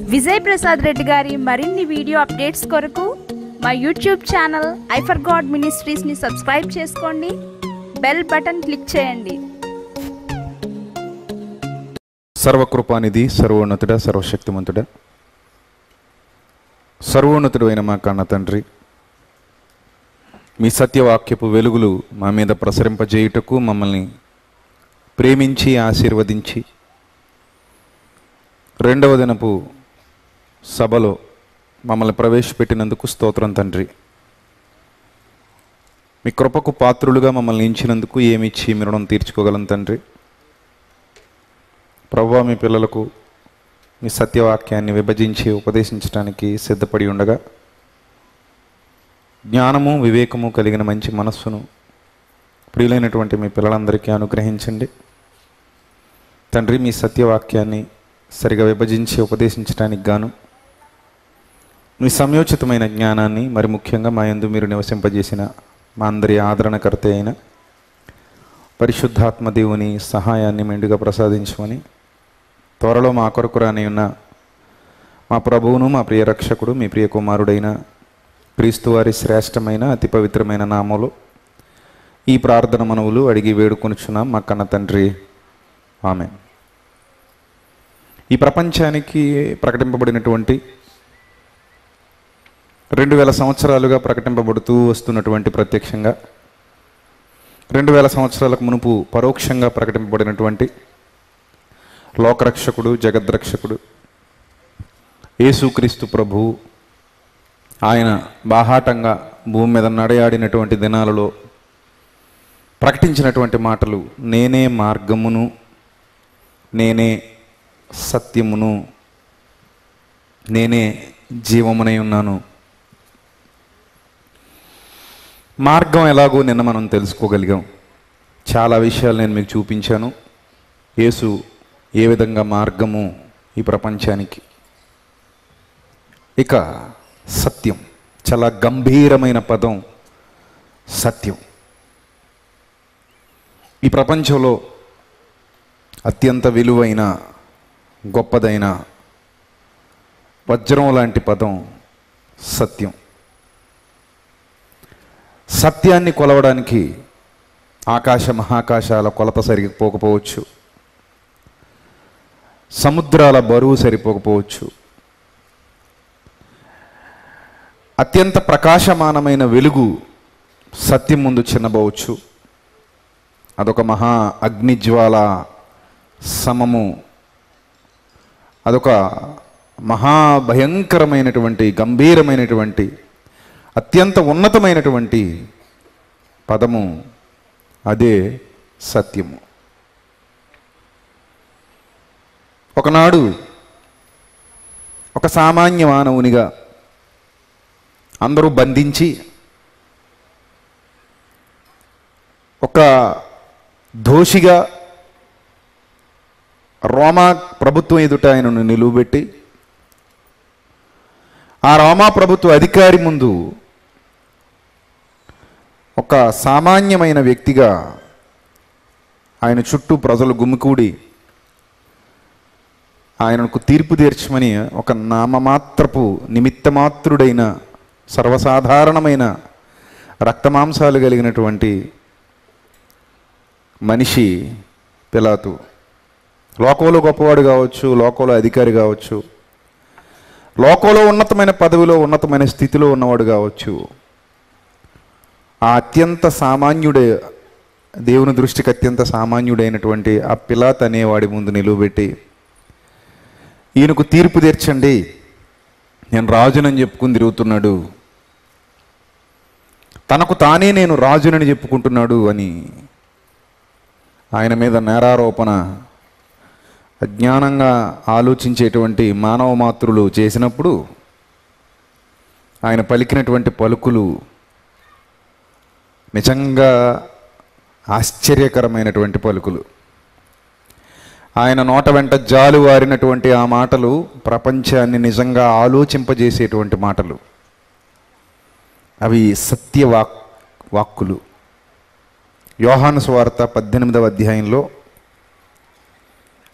విజయ్ ప్రసాద్ రెడ్డి గారి మరిన్ని video updates కొరకు మా YouTube channel I for God మినిస్ట్రీస్ని సబ్స్క్రైబ్ చేసుకోండి, బెల్ బటన్ క్లిక్ చేయండి. సర్వకృపానిధి, సర్వోన్నతుడ, సర్వశక్తిమంతుడ, సర్వోన్నతుడు అయిన మా కన్న తండ్రి, మీ సత్యవాక్యపు వెలుగులు మా మీద ప్రసరింపజేయుటకు మమ్మల్ని ప్రేమించి ఆశీర్వదించి రెండవ దినపు సభలో మమ్మల్ని ప్రవేశపెట్టినందుకు స్తోత్రం తండ్రి. మీ కృపకు పాత్రులుగా మమ్మల్ని ఎంచినందుకు ఏమిచ్చి మీ రుణం తీర్చుకోగలం తండ్రి. ప్రభువా, మీ పిల్లలకు మీ సత్యవాక్యాన్ని విభజించి ఉపదేశించడానికి సిద్ధపడి ఉండగా జ్ఞానము వివేకము కలిగిన మంచి మనస్సును ప్రియులైనటువంటి మీ పిల్లలందరికీ అనుగ్రహించండి తండ్రి. మీ సత్యవాక్యాన్ని సరిగా విభజించి ఉపదేశించడానికి గాను మీ సమయోచితమైన జ్ఞానాన్ని, మరి ముఖ్యంగా మా యందు మీరు నివసింపజేసిన మా అందరి ఆదరణకర్త అయిన పరిశుద్ధాత్మ దేవుని సహాయాన్ని మెండుగా ప్రసాదించమని, త్వరలో మా కొరకు రాని ఉన్న మా ప్రభువును, మా ప్రియ రక్షకుడు, మీ ప్రియ కుమారుడైన క్రీస్తు వారి శ్రేష్టమైన అతి పవిత్రమైన నామములో ఈ ప్రార్థన మనవులు అడిగి వేడుకొనుచున్నాం మా కన్న తండ్రి, ఆమేన్. ఈ ప్రపంచానికి ప్రకటింపబడినటువంటి 2000 సంవత్సరాలుగా ప్రకటింపబడుతూ వస్తున్నటువంటి, ప్రత్యక్షంగా 2000 సంవత్సరాలకు మునుపు పరోక్షంగా ప్రకటింపబడినటువంటి లోకరక్షకుడు, జగద్రక్షకుడు యేసుక్రీస్తు ప్రభువు ఆయన బాహాటంగా భూమి మీద నడయాడినటువంటి దినాలలో ప్రకటించినటువంటి మాటలు, నేనే మార్గమును, నేనే సత్యమును, నేనే జీవమునై ఉన్నాను. మార్గం ఎలాగో నిన్న మనం తెలుసుకోగలిగాం. చాలా విషయాలు నేను మీకు చూపించాను. యేసు ఏ విధంగా మార్గము ఈ ప్రపంచానికి. ఇక సత్యం, చాలా గంభీరమైన పదం సత్యం. ఈ ప్రపంచంలో అత్యంత విలువైన, గొప్పదైన వజ్రం లాంటి పదం సత్యం. సత్యాన్ని కొలవడానికి ఆకాశ మహాకాశాల కొలత సరిపోకపోవచ్చు, సముద్రాల బరువు సరిపోకపోవచ్చు, అత్యంత ప్రకాశమానమైన వెలుగు సత్యం ముందు చిన్నబోవచ్చు. అదొక మహా అగ్నిజ్వాల సమము, అదొక మహాభయంకరమైనటువంటి, గంభీరమైనటువంటి, అత్యంత ఉన్నతమైనటువంటి పదము, అదే సత్యము. ఒకనాడు ఒక సామాన్య మానవునిగా అందరూ బంధించి ఒక దోషిగా రోమా ప్రభుత్వం ఎదుట ఆయనను నిలువబెట్టి, ఆ రోమా ప్రభుత్వ అధికారి ముందు ఒక సామాన్యమైన వ్యక్తిగా ఆయన చుట్టూ ప్రజలు గుమికూడి ఆయనకు తీర్పు తీర్చమని ఒక నామమాత్రపు, నిమిత్తమాత్రుడైన, సర్వసాధారణమైన రక్తమాంసాలు కలిగినటువంటి మనిషి పిలాతు. లోకంలో గొప్పవాడు కావచ్చు, లోకంలో అధికారి కావచ్చు, లోకంలో ఉన్నతమైన పదవిలో, ఉన్నతమైన స్థితిలో ఉన్నవాడు కావచ్చు, ఆ అత్యంత సామాన్యుడే, దేవుని దృష్టికి అత్యంత సామాన్యుడైనటువంటి ఆ పిలాతు అనేవాడి ముందు నిలువబెట్టి, ఈయనకు తీర్పు తీర్చండి, నేను రాజునని చెప్పుకుని తిరుగుతున్నాడు, తనకు తానే నేను రాజునని చెప్పుకుంటున్నాడు అని ఆయన మీద నేరారోపణ అజ్ఞానంగా ఆలోచించేటువంటి మానవ మాతృలు చేసినప్పుడు ఆయన పలికినటువంటి పలుకులు నిజంగా ఆశ్చర్యకరమైనటువంటి పలుకులు. ఆయన నోట వెంట జాలువారినటువంటి ఆ మాటలు ప్రపంచాన్ని నిజంగా ఆలోచింపజేసేటువంటి మాటలు. అవి వాక్కులు. యోహాను సువార్త 18వ అధ్యాయంలో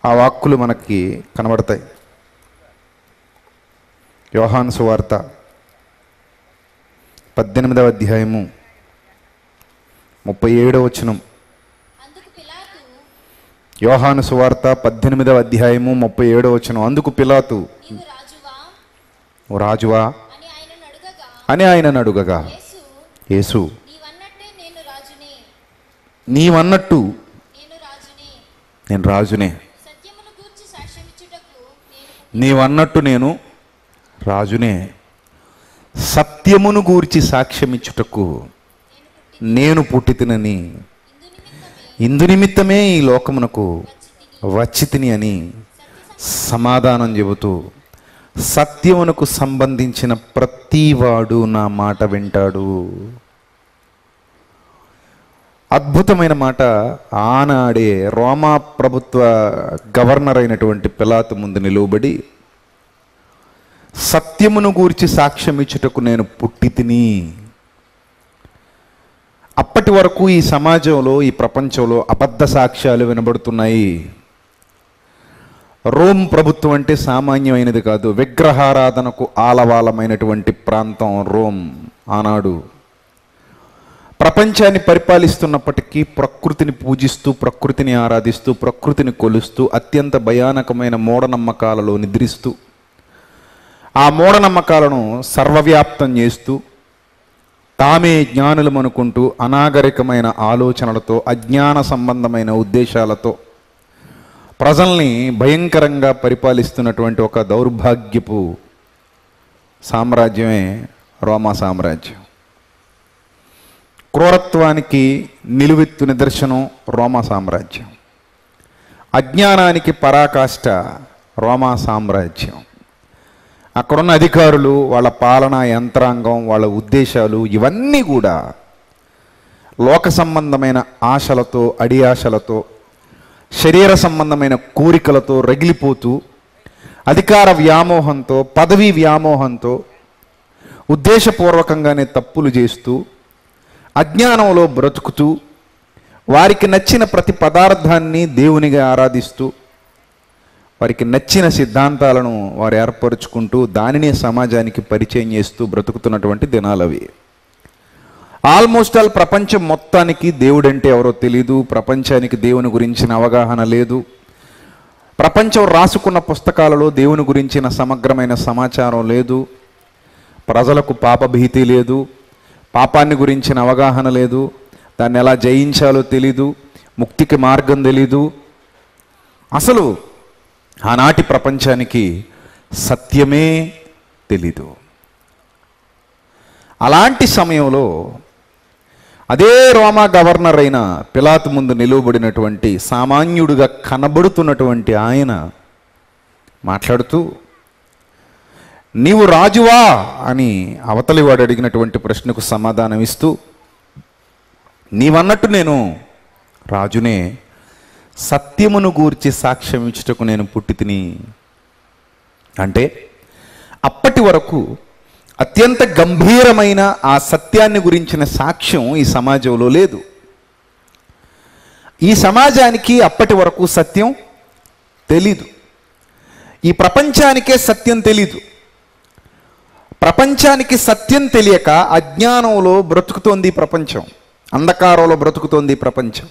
ఆ వాక్కులు మనకి కనబడతాయి. యోహాను సువార్త 18వ అధ్యాయము 37వ వచనం. యోహాను సువార్త 18వ అధ్యాయము 37వ వచనం. అందుకు పిలాతు, ఓ రాజువా అని ఆయనను అడుగగా, యేసు, నీవన్నట్టు నేను రాజునే, నీవన్నట్టు నేను రాజునే, సత్యమును గూర్చి సాక్ష్యమిచ్చుటకు నేను పుట్టితినని, ఇందు నిమిత్తమే ఈ లోకమునకు వచ్చితిని అని సమాధానం చెబుతూ, సత్యమునకు సంబంధించిన ప్రతివాడు నా మాట వింటాడు. అద్భుతమైన మాట. ఆనాడే రోమా ప్రభుత్వ గవర్నర్ అయినటువంటి పిలాతు ముందు నిలువబడి, సత్యమును గూర్చి సాక్ష్యం ఇచ్చుటకు నేను పుట్టితిని. అప్పటి వరకు ఈ సమాజంలో, ఈ ప్రపంచంలో అబద్ధ సాక్ష్యాలు వినబడుతున్నాయి. రోమ్ ప్రభుత్వం అంటే సామాన్యమైనది కాదు. విగ్రహారాధనకు ఆలవాలమైనటువంటి ప్రాంతం రోమ్ ఆనాడు. ప్రపంచాన్ని పరిపాలిస్తున్నప్పటికీ ప్రకృతిని పూజిస్తూ, ప్రకృతిని ఆరాధిస్తూ, ప్రకృతిని కొలుస్తూ, అత్యంత భయానకమైన మూఢనమ్మకాలలో నిద్రిస్తూ, ఆ మూఢనమ్మకాలను సర్వవ్యాప్తం చేస్తూ, తామే జ్ఞానులం అనుకుంటూ, అనాగరికమైన ఆలోచనలతో, అజ్ఞాన సంబంధమైన ఉద్దేశాలతో ప్రజల్ని భయంకరంగా పరిపాలిస్తున్నటువంటి ఒక దౌర్భాగ్యపు సామ్రాజ్యమే రోమా సామ్రాజ్యం. క్రూరత్వానికి నిలువెత్తు నిదర్శనం రోమా సామ్రాజ్యం. అజ్ఞానానికి పరాకాష్ట రోమా సామ్రాజ్యం. అక్కడున్న అధికారులు, వాళ్ళ పాలనా యంత్రాంగం, వాళ్ళ ఉద్దేశాలు ఇవన్నీ కూడా లోక సంబంధమైన ఆశలతో, అడియాశలతో, శరీర సంబంధమైన కోరికలతో రగిలిపోతూ, అధికార వ్యామోహంతో, పదవీ వ్యామోహంతో, ఉద్దేశపూర్వకంగానే తప్పులు చేస్తూ, అజ్ఞానంలో బ్రతుకుతూ, వారికి నచ్చిన ప్రతి పదార్థాన్ని దేవునిగా ఆరాధిస్తూ, వారికి నచ్చిన సిద్ధాంతాలను వారు ఏర్పరుచుకుంటూ, దానినే సమాజానికి పరిచయం చేస్తూ బ్రతుకుతున్నటువంటి దినాలవి. ఆల్మోస్ట్ ఆల్ ప్రపంచం మొత్తానికి దేవుడంటే ఎవరో తెలీదు. ప్రపంచానికి దేవుని గురించిన అవగాహన లేదు. ప్రపంచం రాసుకున్న పుస్తకాలలో దేవుని గురించిన సమగ్రమైన సమాచారం లేదు. ప్రజలకు పాపభీతి లేదు. పాపాన్ని గురించిన అవగాహన లేదు. దాన్ని ఎలా జయించాలో తెలీదు. ముక్తికి మార్గం తెలీదు. అసలు ఆనాటి ప్రపంచానికి సత్యమే తెలీదు. అలాంటి సమయంలో అదే రోమా గవర్నర్ అయిన పిలాతు ముందు నిలువబడినటువంటి సామాన్యుడిగా కనబడుతున్నటువంటి ఆయన మాట్లాడుతూ, నీవు రాజువా అని అవతలివాడు అడిగినటువంటి ప్రశ్నకు సమాధానం ఇస్తూ, నీవన్నట్టు నేను రాజునే, సత్యమును గూర్చి సాక్ష్యం ఇచ్చుటకు నేను పుట్టితిని. అంటే అప్పటి వరకు అత్యంత గంభీరమైన ఆ సత్యాన్ని గురించిన సాక్ష్యం ఈ సమాజంలో లేదు. ఈ సమాజానికి అప్పటి వరకు సత్యం తెలీదు. ఈ ప్రపంచానికే సత్యం తెలీదు. ప్రపంచానికి సత్యం తెలియక అజ్ఞానంలో బ్రతుకుతోంది ప్రపంచం. అంధకారంలో బ్రతుకుతోంది ప్రపంచం.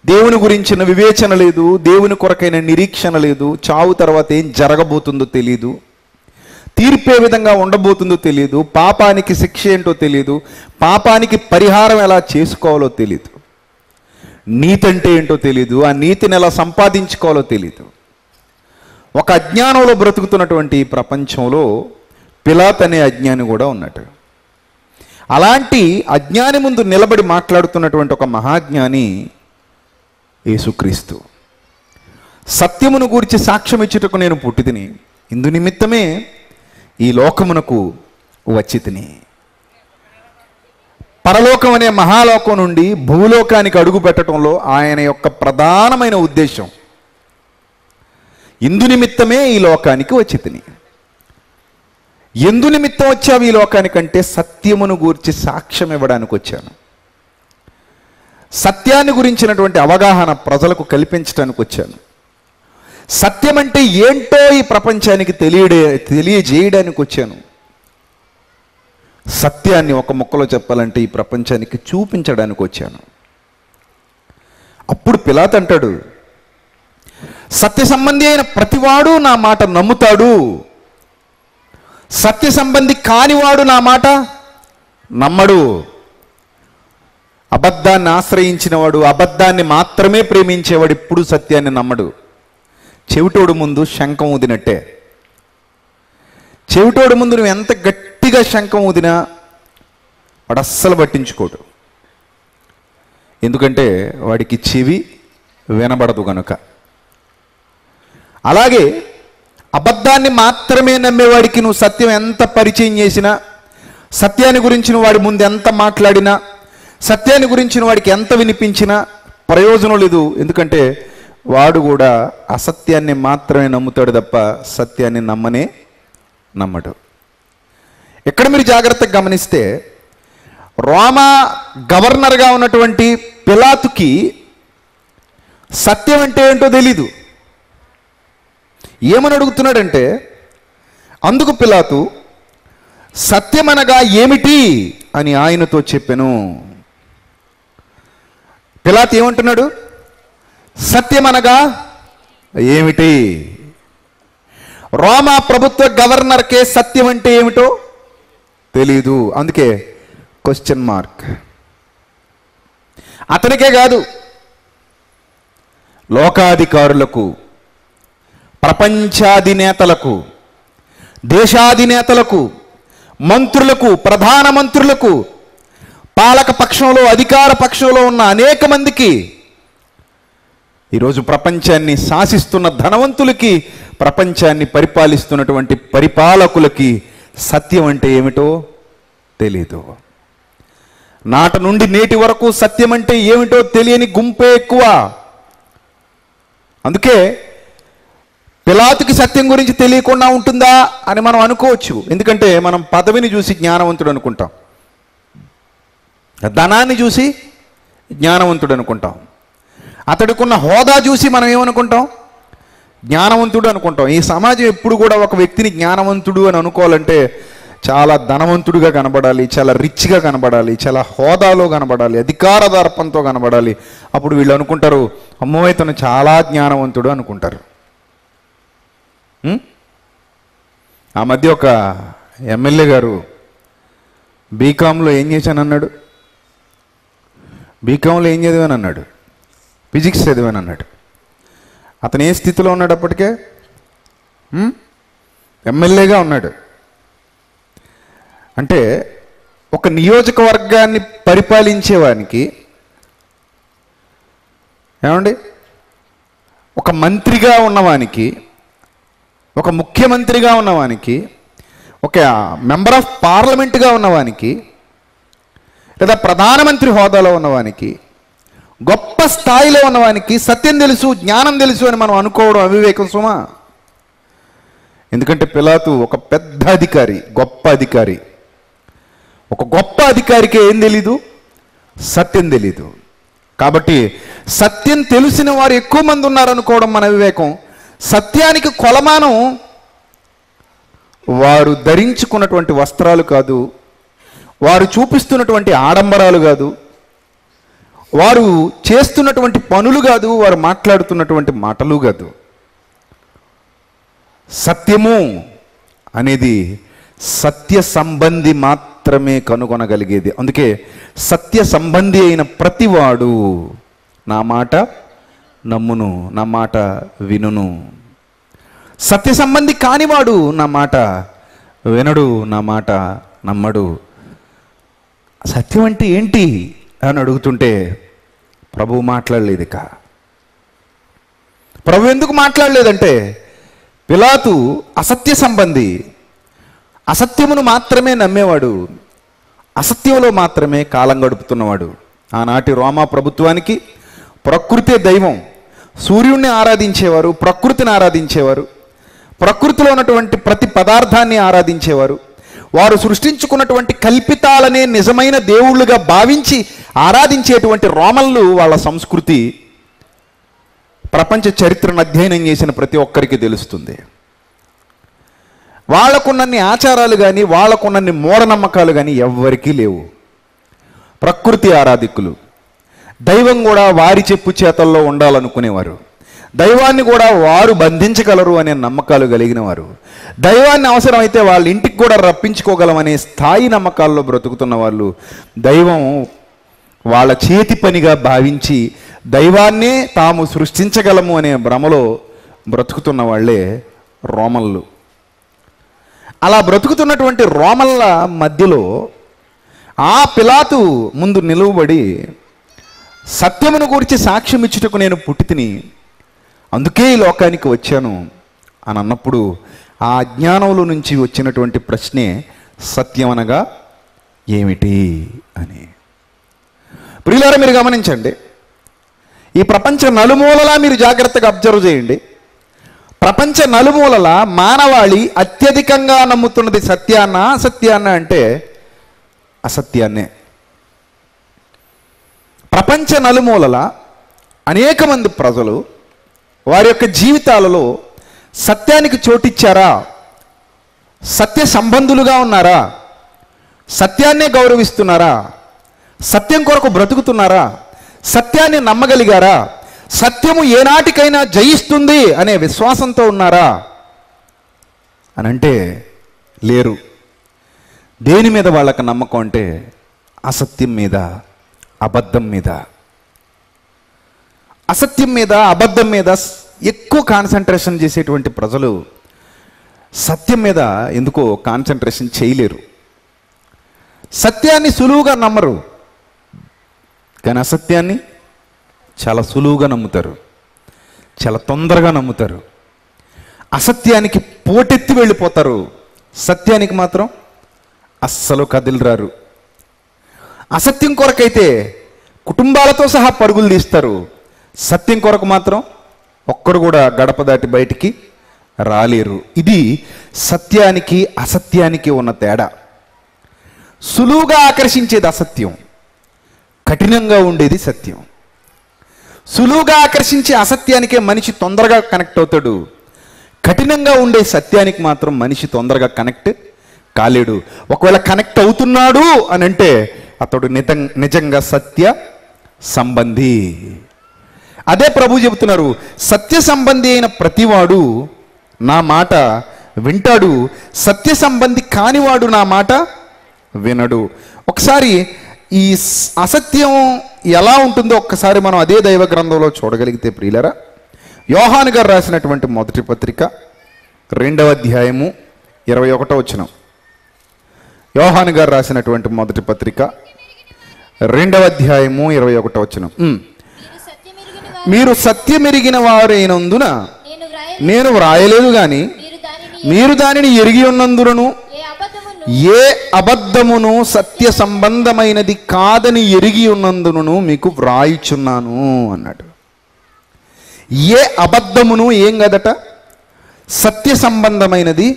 దేవుని గురించిన వివేచన లేదు. దేవుని కొరకైన నిరీక్షణ లేదు. చావు తర్వాత ఏం జరగబోతుందో తెలియదు. తీర్పే విధంగా ఉండబోతుందో తెలియదు. పాపానికి శిక్ష ఏంటో తెలియదు. పాపానికి పరిహారం ఎలా చేసుకోవాలో తెలియదు. నీతి అంటే ఏంటో తెలియదు. ఆ నీతిని ఎలా సంపాదించుకోవాలో తెలియదు. ఒక అజ్ఞానంలో బ్రతుకుతున్నటువంటి ప్రపంచంలో పిలాతు అనే అజ్ఞాని కూడా ఉన్నట్టు. అలాంటి అజ్ఞాని ముందు నిలబడి మాట్లాడుతున్నటువంటి ఒక మహాజ్ఞాని యేసుక్రీస్తు. సత్యమును గూర్చి సాక్ష్యం ఇచ్చుటకు నేను పుట్టితిని, ఇందు నిమిత్తమే ఈ లోకమునకు వచ్చితిని. పరలోకం అనే మహాలోకం నుండి భూలోకానికి అడుగు పెట్టడంలో ఆయన యొక్క ప్రధానమైన ఉద్దేశం, ఇందు నిమిత్తమే ఈ లోకానికి వచ్చితిని. ఎందు నిమిత్తం వచ్చావు ఈ లోకానికంటే సత్యమును గూర్చి సాక్ష్యం ఇవ్వడానికి వచ్చాను. సత్యాన్ని గురించినటువంటి అవగాహన ప్రజలకు కల్పించడానికి వచ్చాను. సత్యం అంటే ఏంటో ఈ ప్రపంచానికి తెలియజేయడానికి వచ్చాను. సత్యాన్ని ఒక ముక్కలో చెప్పాలంటే ఈ ప్రపంచానికి చూపించడానికి వచ్చాను. అప్పుడు పిలాతు అంటాడు, సత్య సంబంధి అయిన ప్రతివాడు నా మాట నమ్ముతాడు, సత్య సంబంధి కానివాడు నా మాట నమ్మడు. అబద్ధాన్ని ఆశ్రయించిన వాడు, అబద్ధాన్ని మాత్రమే ప్రేమించేవాడు ఇప్పుడు సత్యాన్ని నమ్మడు. చెవిటోడు ముందు శంఖం ఊదినట్టే. చెవిటోడు ముందు నువ్వు ఎంత గట్టిగా శంఖం ఊదినా వాడు అస్సలు పట్టించుకోడు. ఎందుకంటే వాడికి చెవి వినబడదు కనుక. అలాగే అబద్ధాన్ని మాత్రమే నమ్మేవాడికి నువ్వు సత్యం ఎంత పరిచయం చేసినా, సత్యాన్ని గురించి నువ్వు వాడి ముందు ఎంత మాట్లాడినా, సత్యాన్ని గురించి వాడికి ఎంత వినిపించినా ప్రయోజనం లేదు. ఎందుకంటే వాడు కూడా అసత్యాన్ని మాత్రమే నమ్ముతాడు తప్ప సత్యాన్ని నమ్మడు. ఇక్కడ మీరు జాగ్రత్తగా గమనిస్తే రోమా గవర్నర్గా ఉన్నటువంటి పిలాతుకి సత్యం అంటే ఏంటో తెలీదు. ఏమని అడుగుతున్నాడంటే, అందుకు పిలాతు సత్యమనగా ఏమిటి అని ఆయనతో చెప్పెను. పిలాతు ఏమంటున్నాడు? సత్యమనగా ఏమిటి? రోమా ప్రభుత్వ గవర్నర్కే సత్యం అంటే ఏమిటో తెలీదు. అందుకే క్వశ్చన్ మార్క్. అతనికే కాదు, లోకాధికారులకు, ప్రపంచాధినేతలకు, దేశాధినేతలకు, మంత్రులకు, ప్రధానమంత్రులకు, పాలక పక్షంలో అధికార పక్షంలో ఉన్న అనేక మందికి, ఈరోజు ప్రపంచాన్ని శాసిస్తున్న ధనవంతులకి, ప్రపంచాన్ని పరిపాలిస్తున్నటువంటి పరిపాలకులకి సత్యం అంటే ఏమిటో తెలీదు. నాట నుండి నేటి వరకు సత్యం అంటే ఏమిటో తెలియని గుంపే ఎక్కువ. అందుకే పిలాతుకి సత్యం గురించి తెలియకుండా ఉంటుందా అని మనం అనుకోవచ్చు. ఎందుకంటే మనం పదవిని చూసి జ్ఞానవంతుడు అనుకుంటాం, ధనాన్ని చూసి జ్ఞానవంతుడు అనుకుంటాం, అతడికున్న హోదా చూసి మనం ఏమనుకుంటాం? జ్ఞానవంతుడు అనుకుంటాం. ఈ సమాజం ఎప్పుడు కూడా ఒక వ్యక్తిని జ్ఞానవంతుడు అని అనుకోవాలంటే చాలా ధనవంతుడిగా కనబడాలి, చాలా రిచ్గా కనబడాలి, చాలా హోదాలో కనబడాలి, అధికార దర్పంతో కనబడాలి. అప్పుడు వీళ్ళు అనుకుంటారు, అమ్మో ఇతను చాలా జ్ఞానవంతుడు అనుకుంటారు. ఆ మధ్య ఒక ఎమ్మెల్యే గారు బీకాంలో ఏం చేశానన్నాడు, బీకాంలో ఏం చదివాను అన్నాడు, ఫిజిక్స్ చదివాను అన్నాడు. అతను ఏ స్థితిలో ఉన్నాడు? అప్పటికే ఎమ్మెల్యేగా ఉన్నాడు. అంటే ఒక నియోజకవర్గాన్ని పరిపాలించేవానికి, ఏమండి, ఒక మంత్రిగా ఉన్నవానికి, ఒక ముఖ్యమంత్రిగా ఉన్నవానికి, ఒక మెంబర్ ఆఫ్ పార్లమెంట్గా ఉన్నవానికి, లేదా ప్రధానమంత్రి హోదాలో ఉన్నవానికి, గొప్ప స్థాయిలో ఉన్నవానికి సత్యం తెలుసు, జ్ఞానం తెలుసు అని మనం అనుకోవడం అవివేకం సుమా. ఎందుకంటే పిలాతు ఒక పెద్ద అధికారి, గొప్ప అధికారి. ఒక గొప్ప అధికారికి ఏం తెలీదు? సత్యం తెలీదు. కాబట్టి సత్యం తెలిసిన వారు ఎక్కువ మంది ఉన్నారనుకోవడం మన వివేకం. సత్యానికి కొలమానం వారు ధరించుకున్నటువంటి వస్త్రాలు కాదు, వారు చూపిస్తున్నటువంటి ఆడంబరాలు కాదు, వారు చేస్తున్నటువంటి పనులు కాదు, వారు మాట్లాడుతున్నటువంటి మాటలు కాదు. సత్యము అనేది సత్య సంబంధి మాత్రమే కనుగొనగలిగేది. అందుకే సత్య సంబంధి అయిన ప్రతివాడు నా మాట నమ్మును, నా మాట వినును. సత్య సంబంధి కానివాడు నా మాట వినడు, నా మాట నమ్మడు. సత్యం అంటే ఏంటి అని అడుగుతుంటే ప్రభువు మాట్లాడలేదు. ఇక ప్రభు ఎందుకు మాట్లాడలేదంటే, పిలాతు అసత్య సంబంధి, అసత్యమును మాత్రమే నమ్మేవాడు, అసత్యంలో మాత్రమే కాలం గడుపుతున్నవాడు. ఆనాటి రోమా ప్రభుత్వానికి ప్రకృతే దైవం. సూర్యుడిని ఆరాధించేవారు, ప్రకృతిని ఆరాధించేవారు, ప్రకృతిలో ఉన్నటువంటి ప్రతి పదార్థాన్ని ఆరాధించేవారు. వారు సృష్టించుకున్నటువంటి కల్పితాలనే నిజమైన దేవుళ్ళుగా భావించి ఆరాధించేటువంటి రోమన్లు వాళ్ళ సంస్కృతి. ప్రపంచ చరిత్రను అధ్యయనం చేసిన ప్రతి ఒక్కరికి తెలుస్తుంది. వాళ్ళకున్నన్ని ఆచారాలు కానీ వాళ్ళకున్నన్ని మూఢనమ్మకాలు కానీ ఎవ్వరికీ లేవు. ప్రకృతి ఆరాధికులు, దైవం కూడా వారి చెప్పు చేతల్లో ఉండాలనుకునేవారు, దైవాన్ని కూడా వారు బంధించగలరు అనే నమ్మకాలు కలిగిన వారు, దైవాన్ని అవసరమైతే వాళ్ళ ఇంటికి కూడా రప్పించుకోగలమనే స్థాయి నమ్మకాల్లో బ్రతుకుతున్న వాళ్ళు, దైవం వాళ్ళ చేతి పనిగా భావించి దైవాన్నే తాము సృష్టించగలము అనే భ్రమలో బ్రతుకుతున్న వాళ్ళే రోమన్లు. అలా బ్రతుకుతున్నటువంటి రోమన్ల మధ్యలో ఆ పిలాతు ముందు నిలువబడి సత్యమును గురించి సాక్ష్యం ఇచ్చుటకు నేను పుట్టితిని, అందుకే ఈ లోకానికి వచ్చాను అని అన్నప్పుడు ఆ అజ్ఞానంలో నుంచి వచ్చినటువంటి ప్రశ్నే సత్యం అనగా ఏమిటి అని. ప్రియులారా, మీరు గమనించండి, ఈ ప్రపంచ నలుమూలలా మీరు జాగ్రత్తగా అబ్జర్వ్ చేయండి. ప్రపంచ నలుమూలల మానవాళి అత్యధికంగా నమ్ముతున్నది సత్యాన్న అసత్యాన్న అంటే అసత్యాన్నే. ప్రపంచ నలుమూలల అనేక మంది ప్రజలు వారి యొక్క జీవితాలలో సత్యానికి చోటిచ్చారా? సత్య సంబంధులుగా ఉన్నారా? సత్యాన్నే గౌరవిస్తున్నారా? సత్యం కొరకు బ్రతుకుతున్నారా? సత్యాన్ని నమ్మగలిగారా? సత్యము ఏనాటికైనా జయిస్తుంది అనే విశ్వాసంతో ఉన్నారా అని అంటే లేరు. దేని మీద వాళ్ళకి నమ్మకం అంటే అసత్యం మీద, అబద్ధం మీద. అసత్యం మీద, అబద్ధం మీద ఎక్కువ కాన్సన్ట్రేషన్ చేసేటువంటి ప్రజలు సత్యం మీద ఎందుకో కాన్సన్ట్రేషన్ చేయలేరు. సత్యాన్ని సులువుగా నమ్మరు, కానీ అసత్యాన్ని చాలా సులువుగా నమ్ముతారు, చాలా తొందరగా నమ్ముతారు. అసత్యానికి పోటెత్తి వెళ్ళిపోతారు, సత్యానికి మాత్రం అస్సలు కదిలిరారు. అసత్యం కొరకైతే కుటుంబాలతో సహా పరుగులు తీస్తారు, సత్యం కొరకు మాత్రం ఒక్కడు కూడా గడప దాటి బయటికి రాలేరు. ఇది సత్యానికి అసత్యానికి ఉన్న తేడా. సులువుగా ఆకర్షించేది అసత్యం, కఠినంగా ఉండేది సత్యం. సులువుగా ఆకర్షించే అసత్యానికే మనిషి తొందరగా కనెక్ట్ అవుతాడు, కఠినంగా ఉండే సత్యానికి మాత్రం మనిషి తొందరగా కనెక్ట్ కాలేడు. ఒకవేళ కనెక్ట్ అవుతున్నాడు అని అంటే అతడు నిజంగా సత్య సంబంధి. అదే ప్రభు చెబుతున్నారు, సత్య సంబంధి అయిన ప్రతివాడు నా మాట వింటాడు, సత్య సంబంధి కానివాడు నా మాట వినడు. ఒకసారి ఈ అసత్యం ఎలా ఉంటుందో ఒక్కసారి మనం అదే దైవ గ్రంథంలో చూడగలిగితే ప్రియులరా, యోహాను గారు రాసినటువంటి మొదటి పత్రిక 2వ అధ్యాయము 21వ వచనం. యోహాను గారు రాసినటువంటి మొదటి పత్రిక 2వ అధ్యాయము 21వ వచనం. మీరు సత్యమెరిగిన వారైనందున నేను వ్రాయలేదు గాని మీరు దానిని ఎరిగి ఉన్నందులను ఏ అబద్ధమును సత్య సంబంధమైనది కాదని ఎరిగి ఉన్నందును మీకు వ్రాయిచున్నాను అన్నాడు. ఏ అబద్ధమును ఏం కదట, సత్య సంబంధమైనది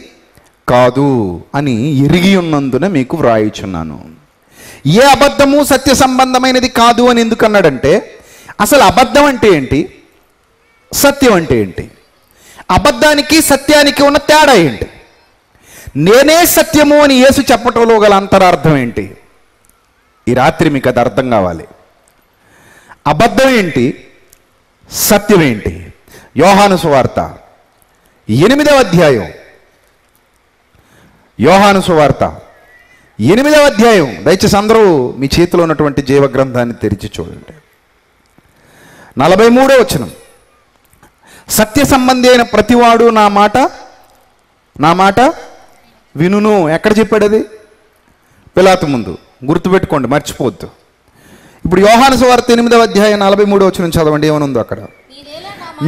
కాదు అని ఎరిగి ఉన్నందున మీకు వ్రాయిచున్నాను. ఏ అబద్ధము సత్య సంబంధమైనది కాదు అని ఎందుకు అన్నాడంటే, అసలు అబద్ధం అంటే ఏంటి, సత్యం అంటే ఏంటి, అబద్ధానికి సత్యానికి ఉన్న తేడా ఏంటి, నేనే సత్యము అని యేసు చెప్పటంలో గల అంతరార్థం ఏంటి, ఈ రాత్రి మీకు అది అర్థం కావాలి. అబద్ధం ఏంటి, సత్యం ఏంటి? యోహాను సువార్త 8వ అధ్యాయం, యోహాను సువార్త 8వ అధ్యాయం, దయచేసి అందరూ మీ చేతిలో ఉన్నటువంటి జీవ గ్రంథాన్ని తెరిచి చూడండి. 43వ వచనం, సత్య సంబంధి అయిన ప్రతివాడు నా మాట వినును. ఎక్కడ చెప్పాడు అది? పిలాతు ముందు. గుర్తుపెట్టుకోండి, మర్చిపోవద్దు. ఇప్పుడు యోహాను సువార్త 8వ అధ్యాయం 43వ వచనం చదవండి, ఏమనుందో అక్కడ.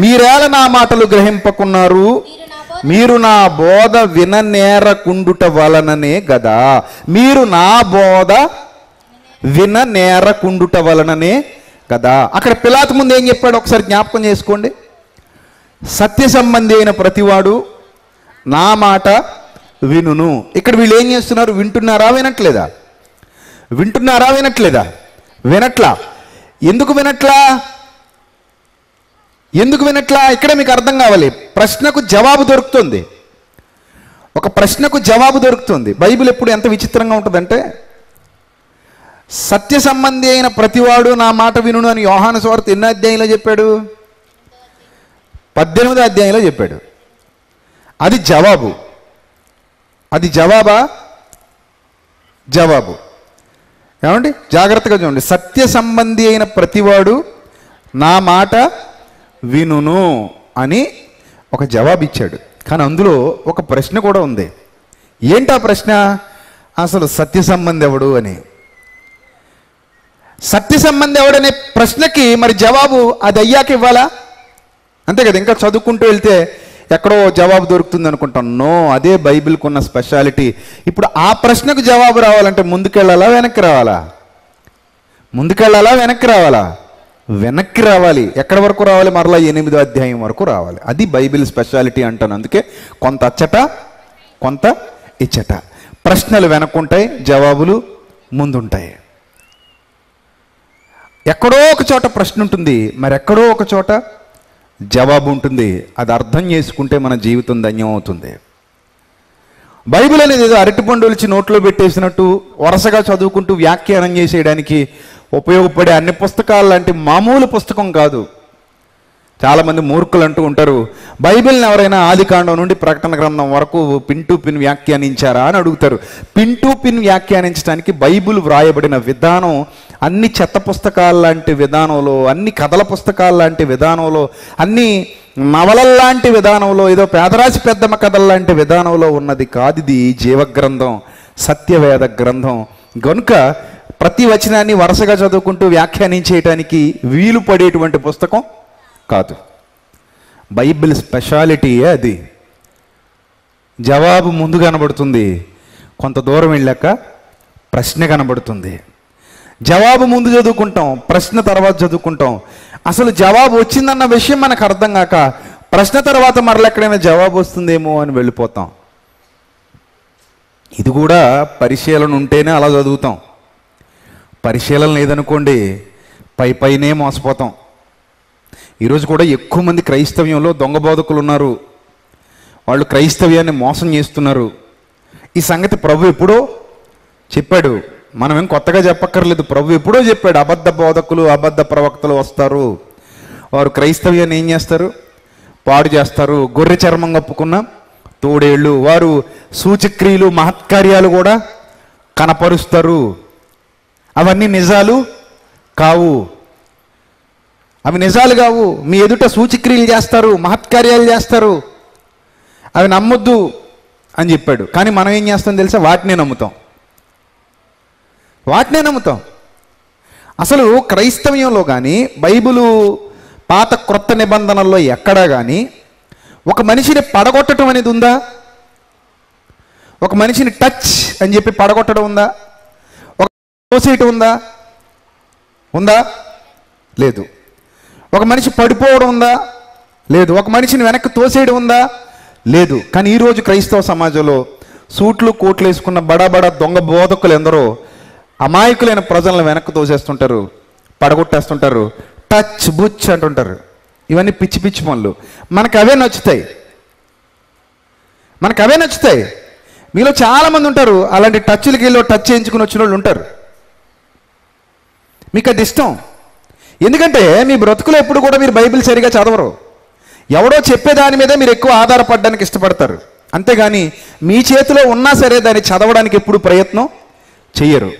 మీరేల నా మాటలు గ్రహింపకున్నారు, మీరు నా బోధ విననేరకుండుట వలననే గదా. మీరు నా బోధ విననేరకుండుట వలననే కదా. అక్కడ పిలాతు ముందు ఏం చెప్పాడు ఒకసారి జ్ఞాపకం చేసుకోండి. సత్య సంబంధి అయిన ప్రతివాడు నా మాట వినును. ఇక్కడ వీళ్ళు ఏం చేస్తున్నారు? వింటున్నారా వినట్లేదా? వింటున్నారా వినట్లేదా? వినట్లా. ఎందుకు వినట్లా? ఎందుకు వినట్లా? ఇక్కడ మీకు అర్థం కావాలి. ప్రశ్నకు జవాబు దొరుకుతుంది. ఒక ప్రశ్నకు జవాబు దొరుకుతుంది. బైబిల్ ఎప్పుడు ఎంత విచిత్రంగా ఉంటుందంటే, సత్య సంబంధి అయిన ప్రతివాడు నా మాట వినును అని యోహాను సువార్త ఎన్నో అధ్యాయంలో చెప్పాడు? 18వ అధ్యాయంలో చెప్పాడు. అది జవాబు. అది జవాబా? జవాబు. ఏమండి, జాగ్రత్తగా చూడండి. సత్య సంబంధి అయిన ప్రతివాడు నా మాట వినును అని ఒక జవాబు ఇచ్చాడు. కానీ అందులో ఒక ప్రశ్న కూడా ఉంది. ఏంటా ప్రశ్న? అసలు సత్య సంబంధి ఎవడు అని. సత్య సంబంధి ఎవడనే ప్రశ్నకి మరి జవాబు అది అయ్యాక ఇవ్వాలా? అంతే కదా. ఇంకా చదువుకుంటూ వెళ్తే ఎక్కడో జవాబు దొరుకుతుంది అనుకుంటాం. నో, అదే బైబిల్కి ఉన్న స్పెషాలిటీ. ఇప్పుడు ఆ ప్రశ్నకు జవాబు రావాలంటే ముందుకెళ్ళాలా వెనక్కి రావాలా? ముందుకెళ్ళాలా వెనక్కి రావాలా? వెనక్కి రావాలి. ఎక్కడి వరకు రావాలి? మరలా 8వ అధ్యాయం వరకు రావాలి. అది బైబిల్ స్పెషాలిటీ అంటాను. అందుకే కొంత అచ్చట కొంత ఇచ్చట. ప్రశ్నలు వెనక్కుంటాయి, జవాబులు ముందుంటాయి. ఎక్కడో ఒక చోట ప్రశ్న ఉంటుంది, మరి ఎక్కడో ఒక చోట జవాబు ఉంటుంది. అది అర్థం చేసుకుంటే మన జీవితం ధన్యం అవుతుంది. బైబిల్ అనేది ఏదో అరటిపండు ఒలిచి నోట్లో పెట్టేసినట్టు వరుసగా చదువుకుంటూ వ్యాఖ్యానం చేసేయడానికి ఉపయోగపడే అన్ని పుస్తకాలు లాంటి మామూలు పుస్తకం కాదు. చాలామంది మూర్ఖులు అంటూ ఉంటారు, బైబిల్ని ఎవరైనా ఆదికాండం నుండి ప్రకటన గ్రంథం వరకు పిన్ టు పిన్ వ్యాఖ్యానించారా అని అడుగుతారు. పిన్ టు పిన్ వ్యాఖ్యానించడానికి బైబిల్ వ్రాయబడిన విధానం అన్ని చెత్త పుస్తకాల లాంటి విధానంలో, అన్ని కథల పుస్తకాల లాంటి విధానంలో, అన్ని నవలల్లాంటి విధానంలో, ఏదో పేదరాశి పెద్దమ్మ కథల లాంటి విధానంలో ఉన్నది కాదు. ఇది జీవగ్రంథం, సత్యవేద గ్రంథం. గనుక ప్రతి వచనాన్ని వరుసగా చదువుకుంటూ వ్యాఖ్యానించేయటానికి వీలు పడేటువంటి పుస్తకం కాదు. బైబిల్ స్పెషాలిటీయే అది. జవాబు ముందు కనబడుతుంది, కొంత దూరం వెళ్ళాక ప్రశ్న కనబడుతుంది. జవాబు ముందు చదువుకుంటాం, ప్రశ్న తర్వాత చదువుకుంటాం. అసలు జవాబు వచ్చిందన్న విషయం మనకు అర్థం కాక ప్రశ్న తర్వాత మరల ఎక్కడైనా జవాబు వస్తుందేమో అని వెళ్ళిపోతాం. ఇది కూడా పరిశీలన ఉంటేనే అలా చదువుతాం. పరిశీలన లేదనుకోండి పైనే మోసపోతాం. ఈరోజు కూడా ఎక్కువ మంది క్రైస్తవ్యంలో దొంగ బోధకులు ఉన్నారు. వాళ్ళు క్రైస్తవ్యాన్ని మోసం చేస్తున్నారు. ఈ సంగతి ప్రభు ఎప్పుడో చెప్పాడు. మనం ఏం కొత్తగా చెప్పక్కర్లేదు. ప్రభు ఎప్పుడో చెప్పాడు, అబద్ధ బోధకులు, అబద్ధ ప్రవక్తలు వస్తారు. వారు క్రైస్తవ్యాన్ని ఏం చేస్తారు? పాడు చేస్తారు. గొర్రె చర్మం కప్పుకున్న తోడేళ్ళు. వారు సూచక్రియలు, మహత్కార్యాలు కూడా కనపరుస్తారు. అవన్నీ నిజాలు కావు. అవి నిజాలు కావు. మీ ఎదుట సూచక్రియలు చేస్తారు, మహత్కార్యాలు చేస్తారు. అవి నమ్మొద్దు అని చెప్పాడు. కానీ మనం ఏం చేస్తాం తెలుసా? వాటినే నమ్ముతాం. అసలు క్రైస్తవ్యంలో కానీ, బైబిలు పాత క్రొత్త నిబంధనల్లో ఎక్కడా కానీ ఒక మనిషిని పడగొట్టడం అనేది ఉందా? ఒక మనిషిని టచ్ అని చెప్పి పడగొట్టడం ఉందా? ఒక తోసేయటం ఉందా? లేదు. ఒక మనిషి పడిపోవడం ఉందా? లేదు. ఒక మనిషిని వెనక్కి తోసేయడం ఉందా? లేదు. కానీ ఈరోజు క్రైస్తవ సమాజంలో సూట్లు కోట్లు వేసుకున్న బడా దొంగ బోధకులు ఎందరో అమాయకులైన ప్రజలను వెనక్కి తోసేస్తుంటారు, పడగొట్టేస్తుంటారు, టచ్ బుచ్ అంటుంటారు. ఇవన్నీ పిచ్చి పిచ్చి పనులు. మనకు అవే నచ్చుతాయి. మీలో చాలామంది ఉంటారు అలాంటి టచ్లకి వెళ్ళి టచ్ చేయించుకుని వచ్చిన వాళ్ళు ఉంటారు. మీకు అది ఇష్టం. ఎందుకంటే మీ బ్రతుకులో ఎప్పుడు కూడా మీరు బైబిల్ సరిగా చదవరు. ఎవడో చెప్పేదాని మీద మీరు ఎక్కువ ఆధారపడడానికి ఇష్టపడతారు. అంతేగాని మీ చేతిలో ఉన్నా సరే దాన్ని చదవడానికి ఎప్పుడు ప్రయత్నం చెయ్యరు.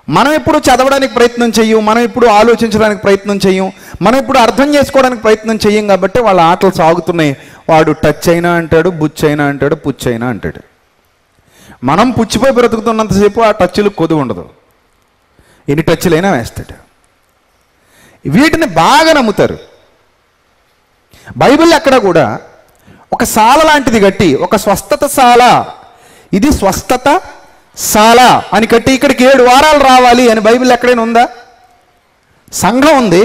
మనం ఎప్పుడు చదవడానికి ప్రయత్నం చెయ్యం, మనం ఎప్పుడు ఆలోచించడానికి ప్రయత్నం చెయ్యం, మనం ఇప్పుడు అర్థం చేసుకోవడానికి ప్రయత్నం చెయ్యం. కాబట్టి వాళ్ళ ఆటలు సాగుతున్నాయి. వాడు టచ్ అయినా అంటాడు, బుచ్ అయినా అంటాడు, పుచ్ అయినా అంటాడు. మనం పుచ్చిపోయి బ్రతుకుతున్నంతసేపు ఆ టచ్లు కొద్దు ఉండదు. ఎన్ని టచ్లైనా వేస్తాడు. వీటిని బాగా నమ్ముతారు. బైబిల్ అక్కడ కూడా ఒక సాల లాంటిది కట్టి, ఒక స్వస్థత సాల, ఇది స్వస్థత సాల అని కట్టి ఇక్కడికి 7 వారాలు రావాలి అని బైబిల్ ఎక్కడైనా ఉందా? సంఘం ఉంది.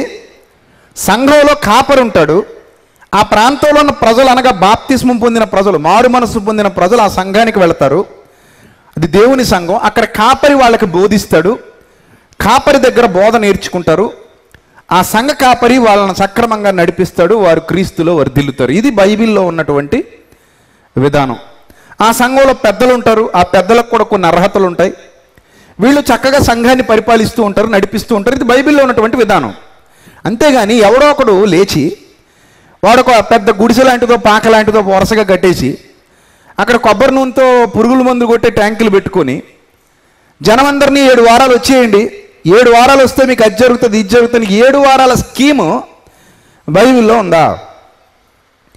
సంఘంలో కాపరి ఉంటాడు. ఆ ప్రాంతంలో ఉన్న ప్రజలు అనగా బాప్తిస్మం పొందిన ప్రజలు, మారు మనసు పొందిన ప్రజలు ఆ సంఘానికి వెళతారు. అది దేవుని సంఘం. అక్కడ కాపరి వాళ్ళకి బోధిస్తాడు. కాపరి దగ్గర బోధ నేర్చుకుంటారు. ఆ సంఘ కాపరి వాళ్ళని సక్రమంగా నడిపిస్తాడు, వారు క్రీస్తులో వర్ధిల్లుతారు. ఇది బైబిల్లో ఉన్నటువంటి విధానం. ఆ సంఘంలో పెద్దలు ఉంటారు, ఆ పెద్దలకు కూడా కొన్ని అర్హతలు ఉంటాయి. వీళ్ళు చక్కగా సంఘాన్ని పరిపాలిస్తూ ఉంటారు, నడిపిస్తూ ఉంటారు. ఇది బైబిల్లో ఉన్నటువంటి విధానం. అంతేగాని ఎవడో ఒకడు లేచి వాడొక పెద్ద గుడిసె లాంటిదో పాక లాంటిదో వరుసగా కట్టేసి అక్కడ కొబ్బరి నూనెతో పురుగుల మందు కొట్టే ట్యాంకులు పెట్టుకొని జనమందరినీ 7 వారాలు వచ్చేయండి, 7 వారాలు వస్తే మీకు అది జరుగుతుంది ఇది జరుగుతుంది, 7 వారాల స్కీము బైబిల్లో ఉందా?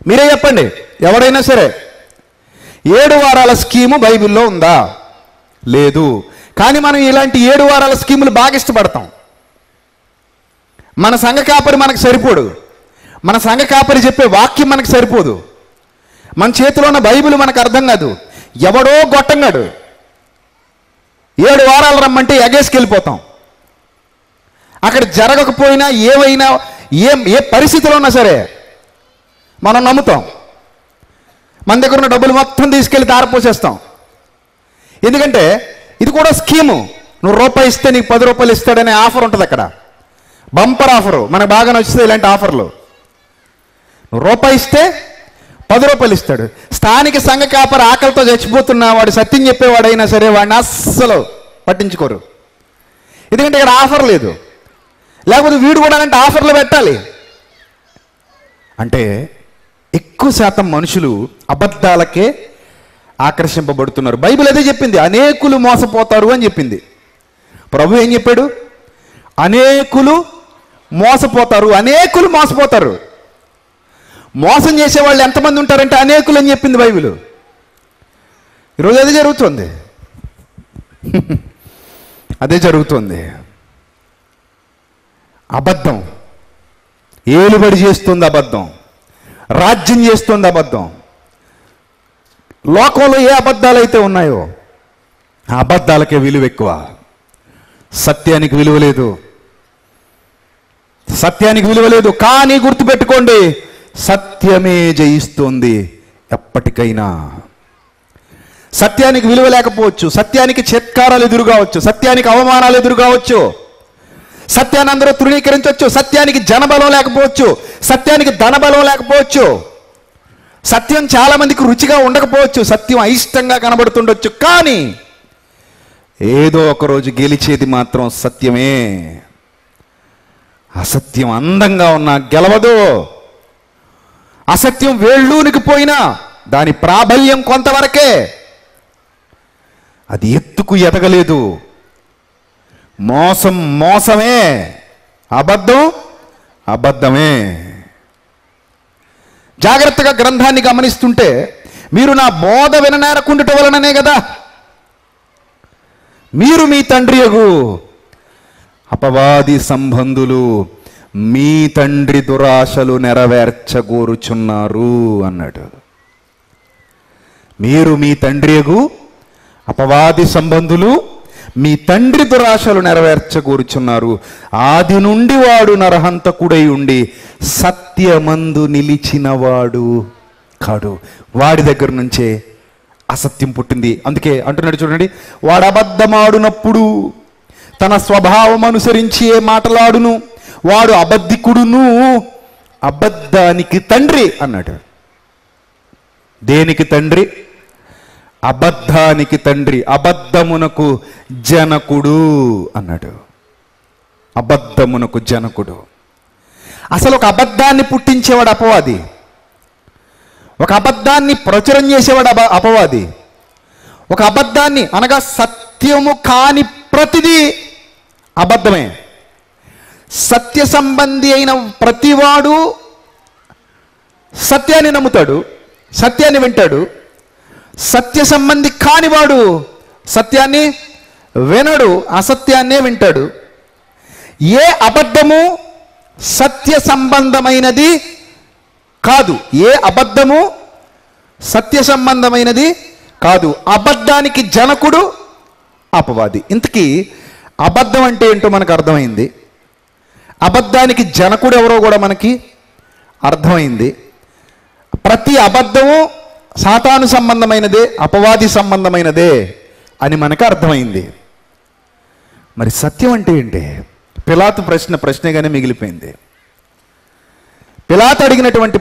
మీరే చెప్పండి, ఎవడైనా సరే. 7 వారాల స్కీము బైబిల్లో ఉందా? లేదు. కానీ మనం ఇలాంటి 7 వారాల స్కీములు బాగా ఇష్టపడతాం. మన సంఘ కాపరి మనకు సరిపోడు, మన సంఘ కాపరి చెప్పే వాక్యం మనకు సరిపోదు, మన చేతిలో ఉన్న బైబిల్ మనకు అర్థం కాదు. ఎవడో గొట్టంగాడు 7 వారాలు రమ్మంటే ఎగేసుకెళ్ళిపోతాం. అక్కడ జరగకపోయినా ఏవైనా ఏ పరిస్థితిలో ఉన్నా సరే మనం నమ్ముతాం. మన దగ్గర ఉన్న డబ్బులు మొత్తం తీసుకెళ్ళి దారపోసేస్తాం. ఎందుకంటే ఇది కూడా స్కీము. నువ్వు రూపాయి ఇస్తే నీకు 10 రూపాయలు ఇస్తాడనే ఆఫర్ ఉంటుంది అక్కడ. బంపర్ ఆఫరు, మనకు బాగా నచ్చుతుంది ఇలాంటి ఆఫర్లు. నువ్వు రూపాయి ఇస్తే 10 రూపాయలు ఇస్తాడు. స్థానిక సంఘ కాపరి ఆకలితో చచ్చిపోతున్నా వాడు సత్యం చెప్పేవాడైనా సరే వాడిని అస్సలు పట్టించుకోరు. ఎందుకంటే ఇక్కడ ఆఫర్ లేదు. లేకపోతే వీడు కూడా అలాంటి ఆఫర్లు పెట్టాలి. అంటే ఎక్కువ శాతం మనుషులు అబద్ధాలకే ఆకర్షింపబడుతున్నారు. బైబిల్ అదే చెప్పింది, అనేకులు మోసపోతారు అని చెప్పింది. ప్రభు ఏం చెప్పాడు? అనేకులు మోసపోతారు, అనేకులు మోసపోతారు. మోసం చేసేవాళ్ళు ఎంతమంది ఉంటారంటే అనేకులు అని చెప్పింది బైబిల్. ఈరోజు అదే జరుగుతుంది, అదే జరుగుతుంది. అబద్ధం ఏలుబడి చేస్తుంది, అబద్ధం రాజ్యం చేస్తుంది, అబద్ధం. లోకంలో ఏ అబద్ధాలు అయితే ఉన్నాయో ఆ అబద్ధాలకే విలువ ఎక్కువ, సత్యానికి విలువ లేదు, సత్యానికి విలువ లేదు. కానీ గుర్తుపెట్టుకోండి, సత్యమే జయిస్తుంది ఎప్పటికైనా. సత్యానికి విలువ లేకపోవచ్చు, సత్యానికి చిత్కారాలు ఎదురుగావచ్చు, సత్యానికి అవమానాలు ఎదురుగావచ్చు, సత్యాన్ని అందరూ తృణీకరించవచ్చు, సత్యానికి జనబలం లేకపోవచ్చు, సత్యానికి ధనబలం లేకపోవచ్చు, సత్యం చాలా మందికి రుచిగా ఉండకపోవచ్చు, సత్యం అయిష్టంగా కనబడుతుండొచ్చు. కానీ ఏదో ఒకరోజు గెలిచేది మాత్రం సత్యమే. అసత్యం అందంగా ఉన్నా గెలవదు, అసత్యం వేళ్ళూనికి పోయినా దాని ప్రాబల్యం కొంతవరకే, అది ఎత్తుకు ఎదగలేదు. మోసం మోసమే, అబద్ధం అబద్ధమే. జాగ్రత్తగా గ్రంథాన్ని గమనిస్తుంటే మీరు నా బోధ విననేరకుండుట వలననే కదా మీరు మీ తండ్రి యగు అపవాది సంబంధులు మీ తండ్రి దురాశలు నెరవేర్చగోరుచున్నారు అన్నాడు. మీరు మీ తండ్రి యగు అపవాది సంబంధులు మీ తండ్రి దురాశలు నెరవేర్చగోరుచున్నారు. ఆది నుండి వాడు నరహంతకుడై ఉండి సత్యమందు నిలిచినవాడు కాడు. వాడి దగ్గర నుంచే అసత్యం పుట్టింది. అందుకే అంటున్నాడు చూడండి, వాడు అబద్ధమాడునప్పుడు తన స్వభావం అనుసరించి ఏ మాటలాడును, వాడు అబద్ధికుడును అబద్ధానికి తండ్రి అన్నాడు. దేనికి తండ్రి? అబద్ధానికి తండ్రి, అబద్ధమునకు జనకుడు అన్నాడు. అబద్ధమునకు జనకుడు. అసలు ఒక అబద్ధాన్ని పుట్టించేవాడు అపవాది, ఒక అబద్ధాన్ని ప్రచురం చేసేవాడు అపవాది. ఒక అబద్ధాన్ని అనగా సత్యము కాని ప్రతిదీ అబద్ధమే. సత్య సంబంధి అయిన ప్రతివాడు సత్యాన్ని నమ్ముతాడు, సత్యాన్ని వింటాడు. సత్య సంబంధి కానివాడు సత్యాన్ని వినడు, అసత్యాన్నే వింటాడు. ఏ అబద్ధము సత్య సంబంధమైనది కాదు, ఏ అబద్ధము సత్య సంబంధమైనది కాదు. అబద్ధానికి జనకుడు అపవాది. ఇంతకీ అబద్ధం అంటే ఏంటో మనకు అర్థమైంది, అబద్ధానికి జనకుడు ఎవరో కూడా మనకి అర్థమైంది. ప్రతి అబద్ధము సాతాను సంబంధమైనదే, అపవాది సంబంధమైనదే అని మనకు అర్థమైంది. మరి సత్యం అంటే ఏంటి? పిలాతు ప్రశ్నగానే మిగిలిపోయింది. పిలాతు అడిగినటువంటి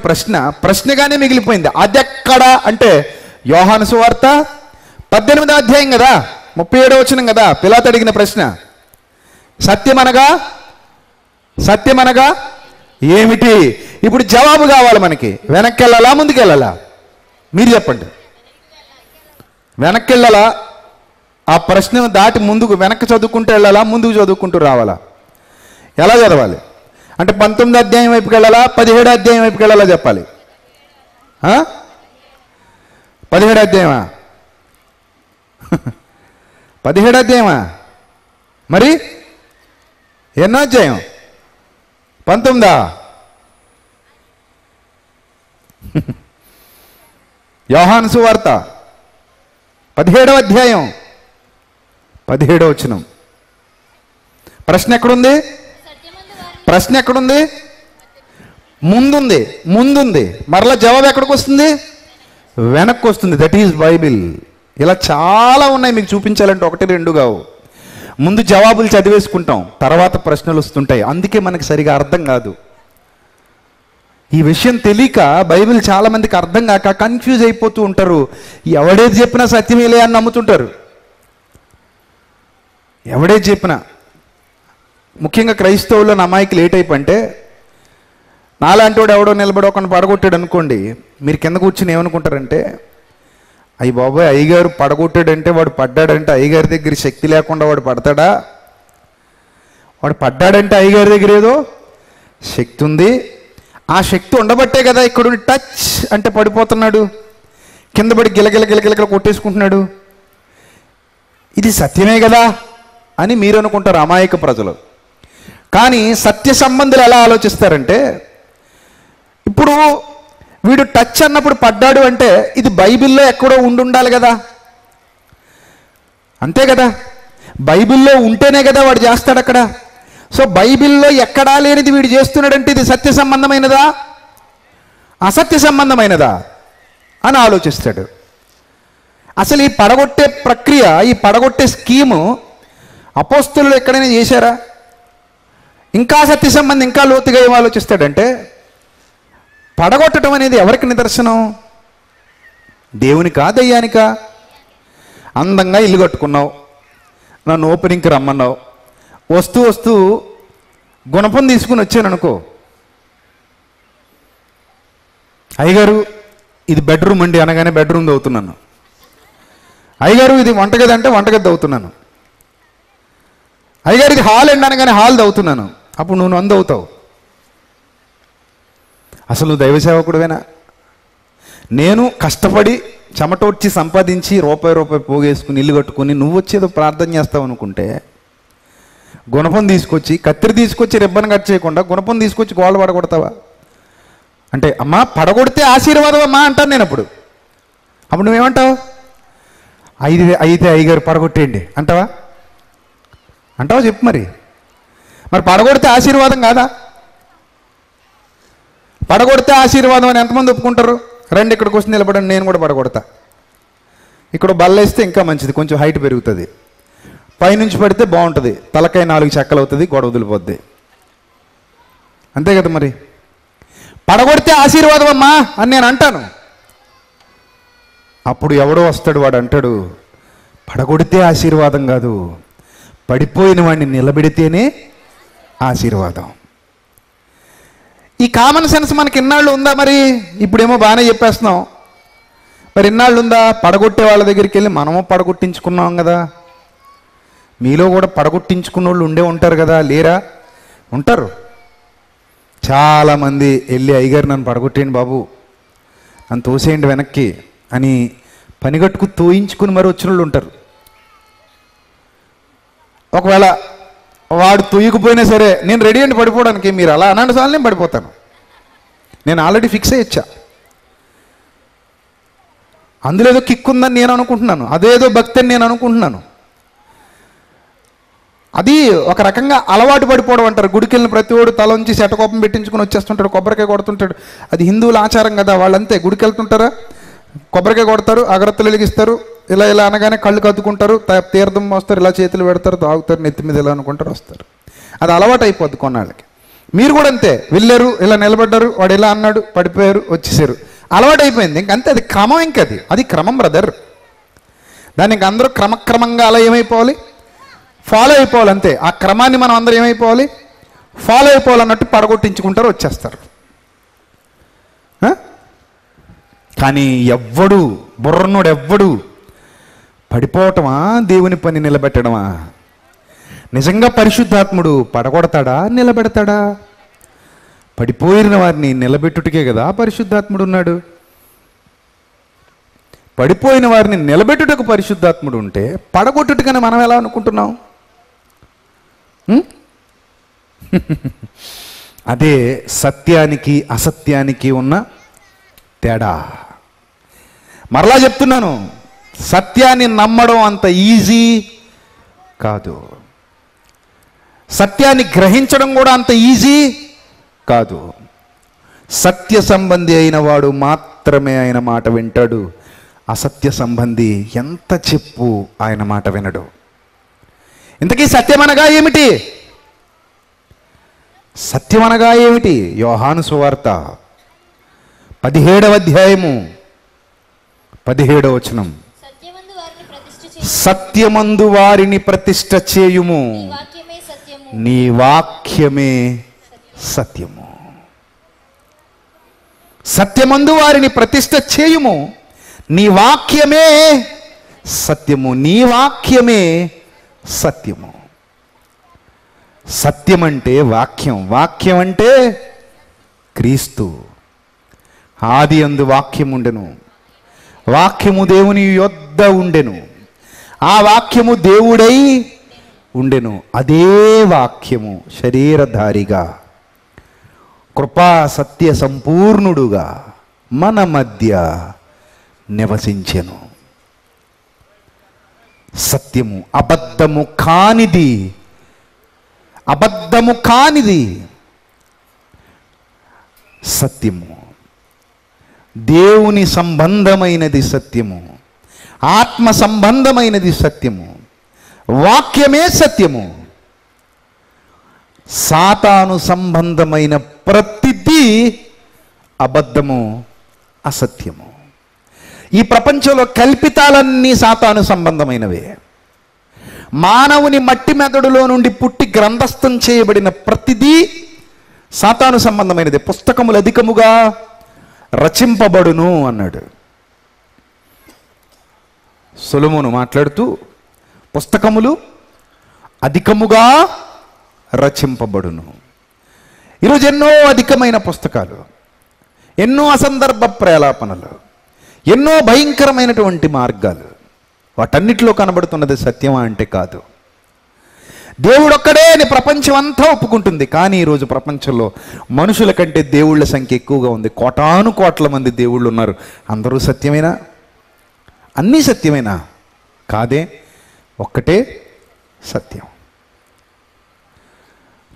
ప్రశ్నగానే మిగిలిపోయింది. అదెక్కడ అంటే యోహాను సువార్త 18వ అధ్యాయం కదా, 37వ వచనం కదా పిలాతు అడిగిన ప్రశ్న. సత్యమనగా ఏమిటి? ఇప్పుడు జవాబు కావాలి మనకి. వెనక్కి వెళ్ళాలా ముందుకు వెళ్ళాలా? మీరు చెప్పండి. వెనక్కి వెళ్ళాలా? ఆ ప్రశ్నను దాటి ముందుకు వెనక్కి చదువుకుంటూ వెళ్ళాలా, ముందుకు చదువుకుంటూ రావాలా? ఎలా చదవాలి అంటే 19వ అధ్యాయం వైపుకి వెళ్ళాలా, 17వ అధ్యాయం వైపుకి వెళ్ళాలా చెప్పాలి. 17వ అధ్యాయమా? 17వ అధ్యాయమా? మరి ఎన్నో అధ్యాయం? 19దా? యోహాను సువార్త 17వ అధ్యాయం 17వ వచనం. ప్రశ్న ఎక్కడుంది? ముందుంది. మరలా జవాబు ఎక్కడికి వస్తుంది? వెనక్కి వస్తుంది. That is Bible. ఇలా చాలా ఉన్నాయి, మీకు చూపించాలంటే 1, 2 కావు. ముందు జవాబులు చదివేసుకుంటాం, తర్వాత ప్రశ్నలు వస్తుంటాయి. అందుకే మనకి సరిగా అర్థం కాదు. ఈ విషయం తెలియక బైబిల్ చాలామందికి అర్థం కాక కన్ఫ్యూజ్ అయిపోతూ ఉంటారు. ఎవడేది చెప్పినా సత్యమేలే అని నమ్ముతుంటారు. ఎవడేది చెప్పినా, ముఖ్యంగా క్రైస్తవుల్లో అమాయకులు ఏ టైప్ అంటే, నాలాంటి వాడు ఎవడో నిలబడి ఒకరిని పడగొట్టాడు అనుకోండి, మీరు కింద కూర్చుని ఏమనుకుంటారంటే, అయ్యి బాబాయ్ అయ్యగారు పడగొట్టాడంటే వాడు పడ్డాడంటే అయ్యగారి దగ్గర శక్తి లేకుండా వాడు పడతాడా? వాడు పడ్డాడంటే అయ్యగారి దగ్గర ఏదో శక్తి ఉంది. ఆ శక్తి ఉండబట్టే కదా ఇక్కడ టచ్ అంటే పడిపోతున్నాడు, కింద పడి గిలగిల కొట్టేసుకుంటున్నాడు. ఇది సత్యమే కదా అని మీరు అనుకుంటారు అమాయక ప్రజలు. కానీ సత్య సంబంధులు ఎలా ఆలోచిస్తారంటే, ఇప్పుడు వీడు టచ్ అన్నప్పుడు పడ్డాడు అంటే ఇది బైబిల్లో ఎక్కడో ఉండాలి కదా, అంతే కదా, బైబిల్లో ఉంటేనే కదా వాడు చేస్తాడు అక్కడ. సో బైబిల్లో ఎక్కడా లేనిది వీడు చేస్తున్నాడంటే ఇది సత్య సంబంధమైనదా అసత్య సంబంధమైనదా అని ఆలోచిస్తాడు. అసలు ఈ పడగొట్టే ప్రక్రియ, ఈ పడగొట్టే స్కీము అపోస్తలులు ఎక్కడైనా చేశారా? ఇంకా సత్య సంబంధం ఇంకా లోతుగా ఏం ఆలోచిస్తాడంటే, పడగొట్టడం అనేది ఎవరికి నిదర్శనం? దేవునికా దయ్యానికా? అందంగా ఇల్లు కట్టుకున్నావు, నన్ను ఓపెనింగ్కి రమ్మన్నావు, వస్తూ గుణపం తీసుకుని వచ్చాను అనుకో, అయ్యగారు ఇది బెడ్రూమ్ అండి అనగానే బెడ్రూమ్ దవుతున్నాను, అయ్యగారు ఇది వంటగది అంటే వంటగది దవుతున్నాను, అయ్యగారు ఇది హాల్ అండి అనగానే హాల్ దవుతున్నాను. అప్పుడు నువ్వు అందవుతావు. అసలు నువ్వు దైవ సేవకుడివేనా? నేను కష్టపడి చెమటోడ్చి సంపాదించి రూపాయి పోగేసుకుని ఇల్లు కట్టుకుని నువ్వు వచ్చేదో ప్రార్థన చేస్తావు అనుకుంటే, గుణపం తీసుకొచ్చి కత్తిరి తీసుకొచ్చి రిబ్బన్ కట్ చేయకుండా గుణపం తీసుకొచ్చి గోళ్ళ పడగొడతావా? అంటే అమ్మా పడగొడితే ఆశీర్వాదం అమ్మా అంటాను నేను. అప్పుడు నువ్వేమంటావు? అయితే అయ్యగారు పడగొట్టేయండి అంటావా? చెప్పు మరి పడగొడితే ఆశీర్వాదం కాదా? పడగొడితే ఆశీర్వాదం అని ఎంతమంది ఒప్పుకుంటారు? రండి ఇక్కడికి వచ్చి నిలబడండి, నేను కూడా పడగొడతా. ఇక్కడ బల్లేస్తే ఇంకా మంచిది, కొంచెం హైట్ పెరుగుతుంది. పైనుంచి పడితే బాగుంటుంది, తలకాయ 4 చెక్కలు అవుతుంది, గొడవ వదిలిపోద్ది. అంతే కదా మరి. పడగొడితే ఆశీర్వాదం అమ్మా అని నేను అంటాను. అప్పుడు ఎవడో వస్తాడు, వాడు అంటాడు పడగొడితే ఆశీర్వాదం కాదు, పడిపోయిన వాడిని నిలబెడితేనే ఆశీర్వాదం. ఈ కామన్ సెన్స్ మనకి ఇన్నాళ్ళు ఉందా? మరి ఇప్పుడేమో బాగానే చెప్పేస్తున్నాం, మరి ఇన్నాళ్ళు ఉందా? పడగొట్టే వాళ్ళ దగ్గరికి వెళ్ళి మనము పడగొట్టించుకున్నాం కదా. మీలో కూడా పడగొట్టించుకున్న వాళ్ళు ఉండే ఉంటారు కదా, లేరా? ఉంటారు. చాలామంది వెళ్ళి అయ్యగారు నన్ను పడగొట్టేయండి బాబు, నన్ను తోసేయండి వెనక్కి అని పనిగట్టుకు తోయించుకుని మరి వచ్చిన వాళ్ళు ఉంటారు. ఒకవేళ వాడు తొయ్యకపోయినా సరే నేను రెడీ అండి పడిపోవడానికి, మీరు అలా అనండి సార్లు నేను పడిపోతాను, నేను ఆల్రెడీ ఫిక్స్ అయ్యొచ్చా. అందులో ఏదో కిక్ ఉందని నేను అనుకుంటున్నాను, అదేదో భక్తి అని నేను అనుకుంటున్నాను. అది ఒక రకంగా అలవాటు పడిపోవడం అంటారు. గుడికి వెళ్ళిన ప్రతి వాడు తలంచి శటకోపం పెట్టించుకుని వచ్చేస్తుంటాడు, కొబ్బరికాయ కొడుతుంటాడు. అది హిందువుల ఆచారం కదా, వాళ్ళంతే. గుడికి వెళ్తుంటారా, కొబ్బరికాయ కొడతారు, అగరత్తులు వెలిగిస్తారు, ఇలా అనగానే కళ్ళు కద్దుకుంటారు, తీర్థం మోస్తారు, ఇలా చేతులు పెడతారు, తాగుతారు, నెత్తి మీద ఇలా అనుకుంటారు, వస్తారు. అది అలవాటు అయిపోద్ది కొన్నాళ్ళకి. మీరు కూడా అంతే, వెళ్ళారు, ఇలా నిలబడ్డారు, వాడు ఇలా అన్నాడు, పడిపోయారు, వచ్చేసారు, అలవాటు అయిపోయింది. ఇంకంతే, అది క్రమం. ఇంకది అది క్రమం బ్రదర్. దాన్ని ఇంక అందరూ క్రమక్రమంగా అలా ఏమైపోవాలి, ఫాలో అయిపోవాలి. అంతే, ఆ క్రమాన్ని మనం అందరూ ఏమైపోవాలి, ఫాలో అయిపోవాలన్నట్టు పడగొట్టించుకుంటారు, వచ్చేస్తారు. కానీ ఎవ్వడు బుర్రనోడు ఎవ్వడు పడిపోవటమా దేవుని పని నిలబెట్టడమా? నిజంగా పరిశుద్ధాత్ముడు పడగొడతాడా నిలబెడతాడా? పడిపోయిన వారిని నిలబెట్టుటకే కదా పరిశుద్ధాత్ముడు ఉన్నాడు. పడిపోయిన వారిని నిలబెట్టుటకు పరిశుద్ధాత్ముడు ఉంటే పడగొట్టుటకని మనం ఎలా అనుకుంటున్నాం? అదే సత్యానికి అసత్యానికి ఉన్న తేడా. మరలా చెప్తున్నాను, సత్యాన్ని నమ్మడం అంత ఈజీ కాదు, సత్యాన్ని గ్రహించడం కూడా అంత ఈజీ కాదు. సత్య సంబంధి అయిన వాడు మాత్రమే ఆయన మాట వింటాడు. అసత్య సంబంధి ఎంత చెప్పు ఆయన మాట వినడు. ఇంతకీ సత్యమనగా ఏమిటి? సత్యమనగా ఏమిటి? యోహాను సువార్త 17వ అధ్యాయము 17వ వచనం. సత్యమందు వారిని ప్రతిష్ఠ చేయుము, నీ వాక్యమే సత్యము. సత్యమందు వారిని ప్రతిష్ఠ చేయుము, నీ వాక్యమే సత్యము. నీ వాక్యమే సత్యము. సత్యం అంటే వాక్యం, వాక్యం అంటే క్రీస్తు. ఆది యందు వాక్యం ఉండెను, వాక్యము దేవుని యొద్ద ఉండెను, ఆ వాక్యము దేవుడై ఉండెను. అదే వాక్యము శరీరధారిగా కృపా సత్య సంపూర్ణుడుగా మన మధ్య నివసించెను. సత్యము అబద్ధము కానిది, అబద్ధము కానిది సత్యము. దేవుని సంబంధమైనది సత్యము, ఆత్మ సంబంధమైనది సత్యము, వాక్యమే సత్యము. సాతాను సంబంధమైన ప్రతిదీ అబద్ధము, అసత్యము. ఈ ప్రపంచంలో కల్పితాలన్నీ సాతాను సంబంధమైనవే. మానవుని మట్టి మెదడులో నుండి పుట్టి గ్రంథస్థం చేయబడిన ప్రతిదీ సాతాను సంబంధమైనది. పుస్తకములు అధికముగా రచింపబడును అన్నాడు సొలొమోను మాట్లాడుతూ. పుస్తకములు అధికముగా రచింపబడును. ఈరోజు ఎన్నో అధికమైన పుస్తకాలు, ఎన్నో అసందర్భ ప్రేలాపనలు, ఎన్నో భయంకరమైనటువంటి మార్గాలు. వాటన్నిటిలో కనబడుతున్నది సత్యమా అంటే కాదు. దేవుడొక్కడే అని ప్రపంచం అంతా ఒప్పుకుంటుంది. కానీ ఈరోజు ప్రపంచంలో మనుషుల కంటే దేవుళ్ళ సంఖ్య ఎక్కువగా ఉంది. కోటాను కోట్ల మంది దేవుళ్ళు ఉన్నారు. అందరూ సత్యమేనా? అన్నీ సత్యమేనా? కాదే, ఒక్కటే సత్యం.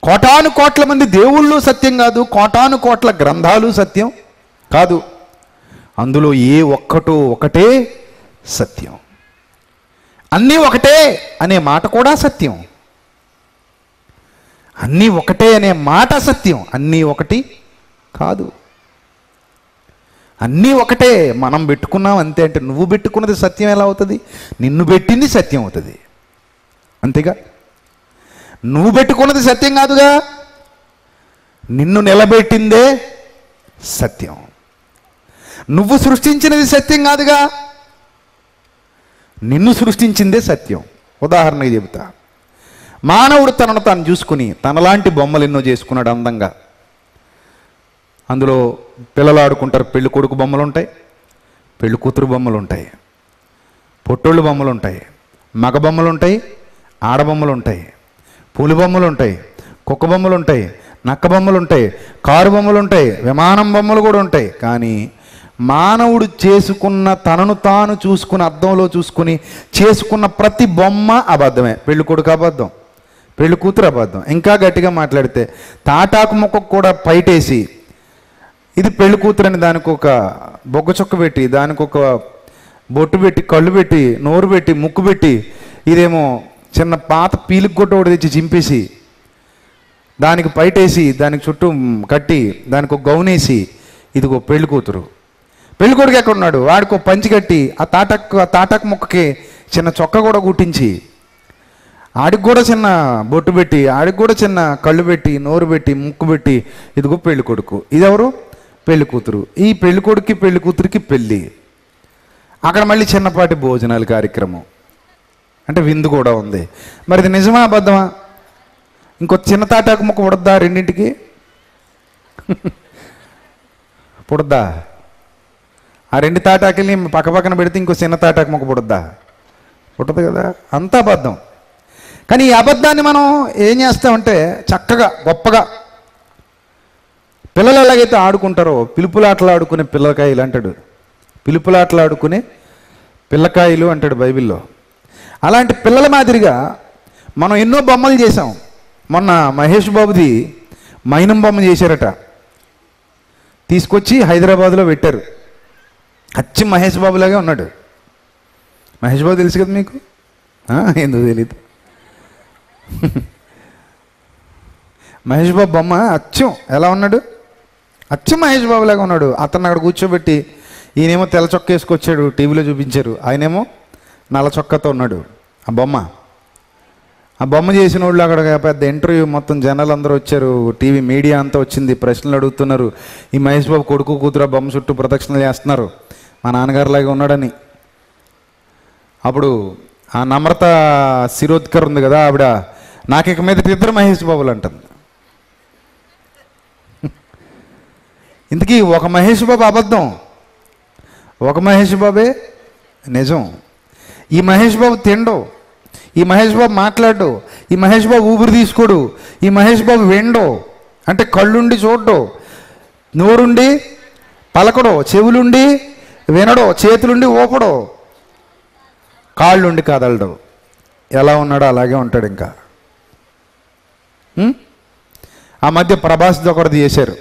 కోటాను కోట్ల మంది దేవుళ్ళు సత్యం కాదు, కోటాను కోట్ల గ్రంథాలు సత్యం కాదు. అందులో ఏ ఒక్కటో ఒకటే సత్యం. అన్నీ ఒకటే అనే మాట కూడా సత్యం. అన్నీ ఒకటే అనే మాట సత్యం, అన్నీ ఒకటి కాదు. అన్నీ ఒకటే. మనం పెట్టుకున్నాం అంతే. అంటే నువ్వు పెట్టుకున్నది సత్యం ఎలా అవుతుంది? నిన్ను పెట్టింది సత్యం అవుతుంది, అంతేగా? నువ్వు పెట్టుకున్నది సత్యం కాదుగా, నిన్ను నిలబెట్టిందే సత్యం. నువ్వు సృష్టించినది సత్యం కాదుగా, నిన్ను సృష్టించిందే సత్యం. ఉదాహరణకి చెబుతా. మానవుడు తనను తాను చూసుకుని తనలాంటి బొమ్మలు ఎన్నో చేసుకున్నాడు అందంగా. అందులో పిల్లలు ఆడుకుంటారు, పెళ్ళి కొడుకు బొమ్మలు ఉంటాయి, పెళ్ళి కూతురు బొమ్మలు ఉంటాయి, పొట్టోళ్ళు బొమ్మలు ఉంటాయి, మగ బొమ్మలు ఉంటాయి, ఆడబొమ్మలు ఉంటాయి, పూల బొమ్మలు ఉంటాయి, కుక్క బొమ్మలు ఉంటాయి, నక్క బొమ్మలు ఉంటాయి, కారు బొమ్మలు ఉంటాయి, విమానం బొమ్మలు కూడా ఉంటాయి. కానీ మానవుడు చేసుకున్న, తనను తాను చూసుకుని అద్దంలో చూసుకుని చేసుకున్న ప్రతి బొమ్మ అబద్ధమే. పెళ్ళి కొడుకు అబద్ధం, పెళ్ళి కూతురు అబద్ధం. ఇంకా గట్టిగా మాట్లాడితే తాటాకు మొక్కకు కూడా పైటేసి ఇది పెళ్లి కూతురని దానికి ఒక బొగ్గ చొక్క పెట్టి, దానికి ఒక బొట్టు పెట్టి, కళ్ళు పెట్టి, నోరు పెట్టి, ముక్కు పెట్టి, ఇదేమో చిన్న పాత పీలికి గొట్ట ఒకటి తెచ్చి చింపేసి దానికి పైటేసి దానికి చుట్టూ కట్టి దానికి ఒక గౌనేసి ఇదిగో పెళ్లి కూతురు. పెళ్లి కొడుకు ఎక్కడ ఉన్నాడు? వాడికి ఒక పంచి కట్టి ఆ తాటాకు ముక్కకి చిన్న చొక్క కూడా కుట్టించి ఆడికి కూడా చిన్న బొట్టు పెట్టి ఆడికి కూడా చిన్న కళ్ళు పెట్టి నోరు పెట్టి ముక్కు పెట్టి ఇదిగో పెళ్లి కొడుకు. ఇదెవరు? పెళ్లి కూతురు. ఈ పెళ్లి కొడుక్కి పెళ్లి కూతురికి పెళ్ళి. అక్కడ మళ్ళీ చిన్నపాటి భోజనాల కార్యక్రమం, అంటే విందు కూడా ఉంది. మరి ఇది నిజమా అబద్ధమా? ఇంకో చిన్న తాటాకు ముక్క పుడద్దా రెండింటికి? పుడద్దా? ఆ రెండు తాటాకుల్ని పక్కన పెడితే ఇంకో చిన్న తాటాకు ముక్క పుడద్దా? పుట్టదు కదా. అంతా అబద్ధం. కానీ ఈ అబద్ధాన్ని మనం ఏం చేస్తామంటే చక్కగా గొప్పగా పిల్లలు ఎలాగైతే ఆడుకుంటారో, పిలుపులాటలు ఆడుకునే పిల్లకాయలు అంటాడు, పిలుపులాటలు ఆడుకునే పిల్లకాయలు అంటాడు బైబిల్లో. అలాంటి పిల్లల మాదిరిగా మనం ఎన్నో బొమ్మలు చేసాం. మొన్న మహేష్ బాబుది మైనం బొమ్మ చేశారట, తీసుకొచ్చి హైదరాబాద్లో పెట్టారు. అచ్చి మహేష్ బాబులాగే ఉన్నాడు. మహేష్ బాబు తెలుసు కదా మీకు? ఎందుకు తెలీదు? మహేష్ బాబు బొమ్మ అచ్చం ఎలా ఉన్నాడు? అచ్చం మహేష్ బాబులాగా ఉన్నాడు. అతను అక్కడ కూర్చోబెట్టి ఈయనేమో తెల్ల చొక్క వేసుకొచ్చాడు, టీవీలో చూపించారు. ఆయనేమో నల్ల చొక్కాతో ఉన్నాడు. ఆ బొమ్మ చేసిన వాళ్ళు అక్కడ పెద్ద ఇంటర్వ్యూ, మొత్తం జనాలు అందరూ వచ్చారు, టీవీ మీడియా అంతా వచ్చింది, ప్రశ్నలు అడుగుతున్నారు. ఈ మహేష్ బాబు కొడుకు కూతురు ఆ బొమ్మ చుట్టూ ప్రదక్షిణలు చేస్తున్నారు, మా నాన్నగారులాగా ఉన్నాడని. అప్పుడు ఆ నమ్రత శిరోద్కర్ ఉంది కదా, ఆవిడ నాకు ఇక మీద ఇద్దరు మహేష్ బాబులు అంటుంది. ఇంతకీ ఒక మహేష్ బాబు అబద్ధం, ఒక మహేష్ బాబే నిజం. ఈ మహేష్ బాబు తిండు, ఈ మహేష్ బాబు మాట్లాడు, ఈ మహేష్ బాబు ఊపిరి తీసుకోడు, ఈ మహేష్ బాబు వెండో, అంటే కళ్ళుండి చూడ్డు, నోరుండి పలకడో, చెవులుండి వినడో, చేతులుండి ఊపడో, కాళ్ళుండి కదలడు. ఎలా ఉన్నాడో అలాగే ఉంటాడు. ఇంకా ఆ మధ్య ప్రభాస్ది ఒకటి చేశారు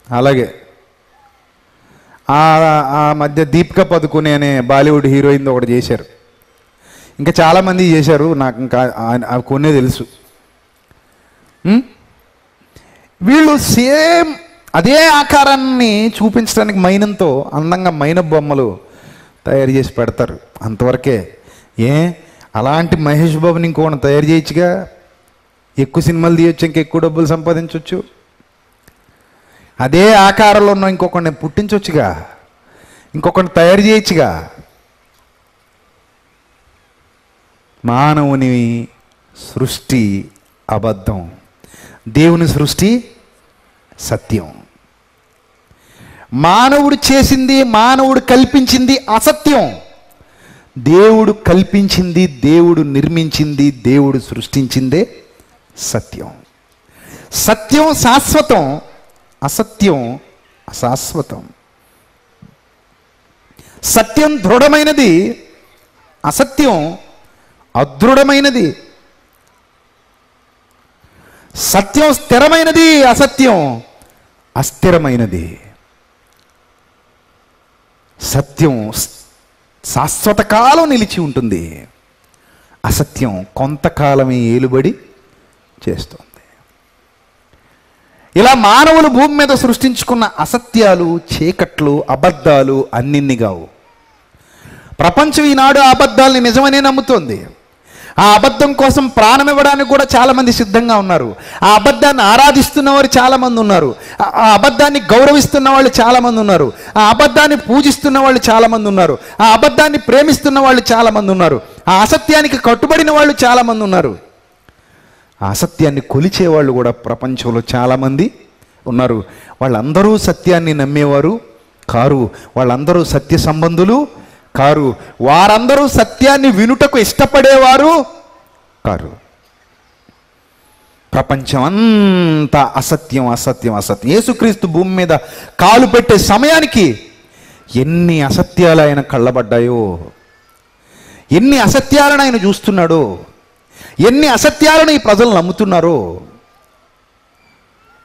అలాగే. ఆ మధ్య దీపికా పదుకునే అనే బాలీవుడ్ హీరోయిన్ ఒకటి చేశారు. ఇంకా చాలామంది చేశారు, నాకు ఇంకా కొన్నే తెలుసు. వీళ్ళు సేమ్ అదే ఆకారాన్ని చూపించడానికి మైనంతో అందంగా మైన బొమ్మలు తయారు చేసి పెడతారు. అంతవరకే. అలాంటి మహేష్ బాబుని ఇంకోటి తయారు చేయొచ్చుగా, ఎక్కువ సినిమాలు తీయొచ్చు, ఇంకా ఎక్కువ డబ్బులు సంపాదించవచ్చు. అదే ఆకారంలో ఉన్న ఇంకొకరిని పుట్టించవచ్చుగా, ఇంకొకరిని తయారు చేయొచ్చుగా. మానవుని సృష్టి అబద్ధం, దేవుని సృష్టి సత్యం. మానవుడు చేసింది, మానవుడు కల్పించింది అసత్యం. దేవుడు కల్పించింది, దేవుడు నిర్మించింది, దేవుడు సృష్టించిందే సత్యం. సత్యం శాశ్వతం, అసత్యం అశాశ్వతం. సత్యం దృఢమైనది, అసత్యం అదృఢమైనది. సత్యం స్థిరమైనది, అసత్యం అస్థిరమైనది. సత్యం శాశ్వత కాలం నిలిచి ఉంటుంది, అసత్యం కొంతకాలమే ఏలుబడి చేస్తుంది. ఇలా మానవులు భూమి మీద సృష్టించుకున్న అసత్యాలు, చీకట్లు, అబద్ధాలు అన్నిన్ని కావు. ప్రపంచం ఈనాడు ఆ అబద్ధాలని నిజమనే నమ్ముతోంది. ఆ అబద్ధం కోసం ప్రాణం ఇవ్వడానికి కూడా చాలామంది సిద్ధంగా ఉన్నారు. ఆ అబద్ధాన్ని ఆరాధిస్తున్న వారు చాలామంది ఉన్నారు. ఆ అబద్ధాన్ని గౌరవిస్తున్న వాళ్ళు చాలామంది ఉన్నారు. ఆ అబద్ధాన్ని పూజిస్తున్న వాళ్ళు చాలామంది ఉన్నారు. ఆ అబద్ధాన్ని ప్రేమిస్తున్న వాళ్ళు చాలామంది ఉన్నారు. ఆ అసత్యానికి కట్టుబడిన వాళ్ళు చాలామంది ఉన్నారు. ఆ అసత్యాన్ని కొలిచేవాళ్ళు కూడా ప్రపంచంలో చాలామంది ఉన్నారు. వాళ్ళందరూ సత్యాన్ని నమ్మేవారు కారు, వాళ్ళందరూ సత్య సంబంధులు కారు, వారందరూ సత్యాన్ని వినుటకు ఇష్టపడేవారు కారు. ప్రపంచం అంతా అసత్యం, అసత్యం, అసత్యం. యేసుక్రీస్తు భూమి మీద కాలు పెట్టే సమయానికి ఎన్ని అసత్యాలు ఆయన కళ్ళబడ్డాయో, ఎన్ని అసత్యాలను ఆయన చూస్తున్నాడో, ఎన్ని అసత్యాలను ఈ ప్రజలు నమ్ముతున్నారో,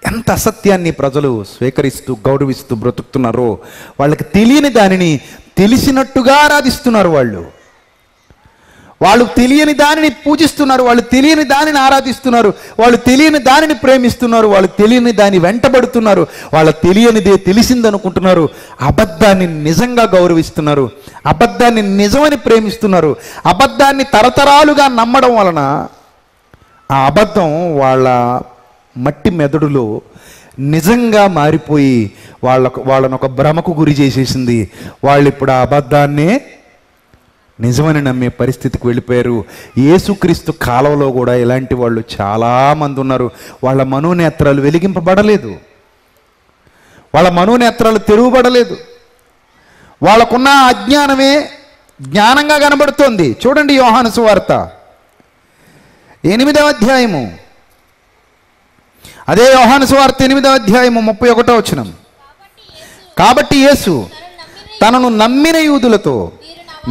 ఎంత అసత్యాన్ని ప్రజలు స్వీకరిస్తూ గౌరవిస్తూ బ్రతుకుతున్నారో. వాళ్ళకి తెలియని దానిని తెలిసినట్టుగా ఆరాధిస్తున్నారు. వాళ్ళు తెలియని దానిని పూజిస్తున్నారు, వాళ్ళు తెలియని దానిని ఆరాధిస్తున్నారు, వాళ్ళు తెలియని దానిని ప్రేమిస్తున్నారు, వాళ్ళు తెలియని దాన్ని వెంటబడుతున్నారు, వాళ్ళ తెలియనిదే తెలిసిందనుకుంటున్నారు, అబద్ధాన్ని నిజంగా గౌరవిస్తున్నారు, అబద్ధాన్ని నిజమని ప్రేమిస్తున్నారు. అబద్ధాన్ని తరతరాలుగా నమ్మడం వలన ఆ అబద్ధం వాళ్ళ మట్టి మెదడులో నిజంగా మారిపోయి వాళ్ళను ఒక భ్రమకు గురి చేసేసింది. వాళ్ళు ఇప్పుడు ఆ అబద్ధాన్నే నిజమని నమ్మే పరిస్థితికి వెళ్ళిపోయారు. యేసుక్రీస్తు కాలంలో కూడా ఇలాంటి వాళ్ళు చాలామంది ఉన్నారు. వాళ్ళ మనోనేత్రాలు వెలిగింపబడలేదు, వాళ్ళ మనోనేత్రాలు తెరువబడలేదు. వాళ్ళకున్న అజ్ఞానమే జ్ఞానంగా కనబడుతోంది. చూడండి యోహాను సువార్త 8వ అధ్యాయము, అదే యోహాను సువార్త 8వ అధ్యాయము 31వ వచనం. కాబట్టి యేసు తనను నమ్మిన యూదులతో,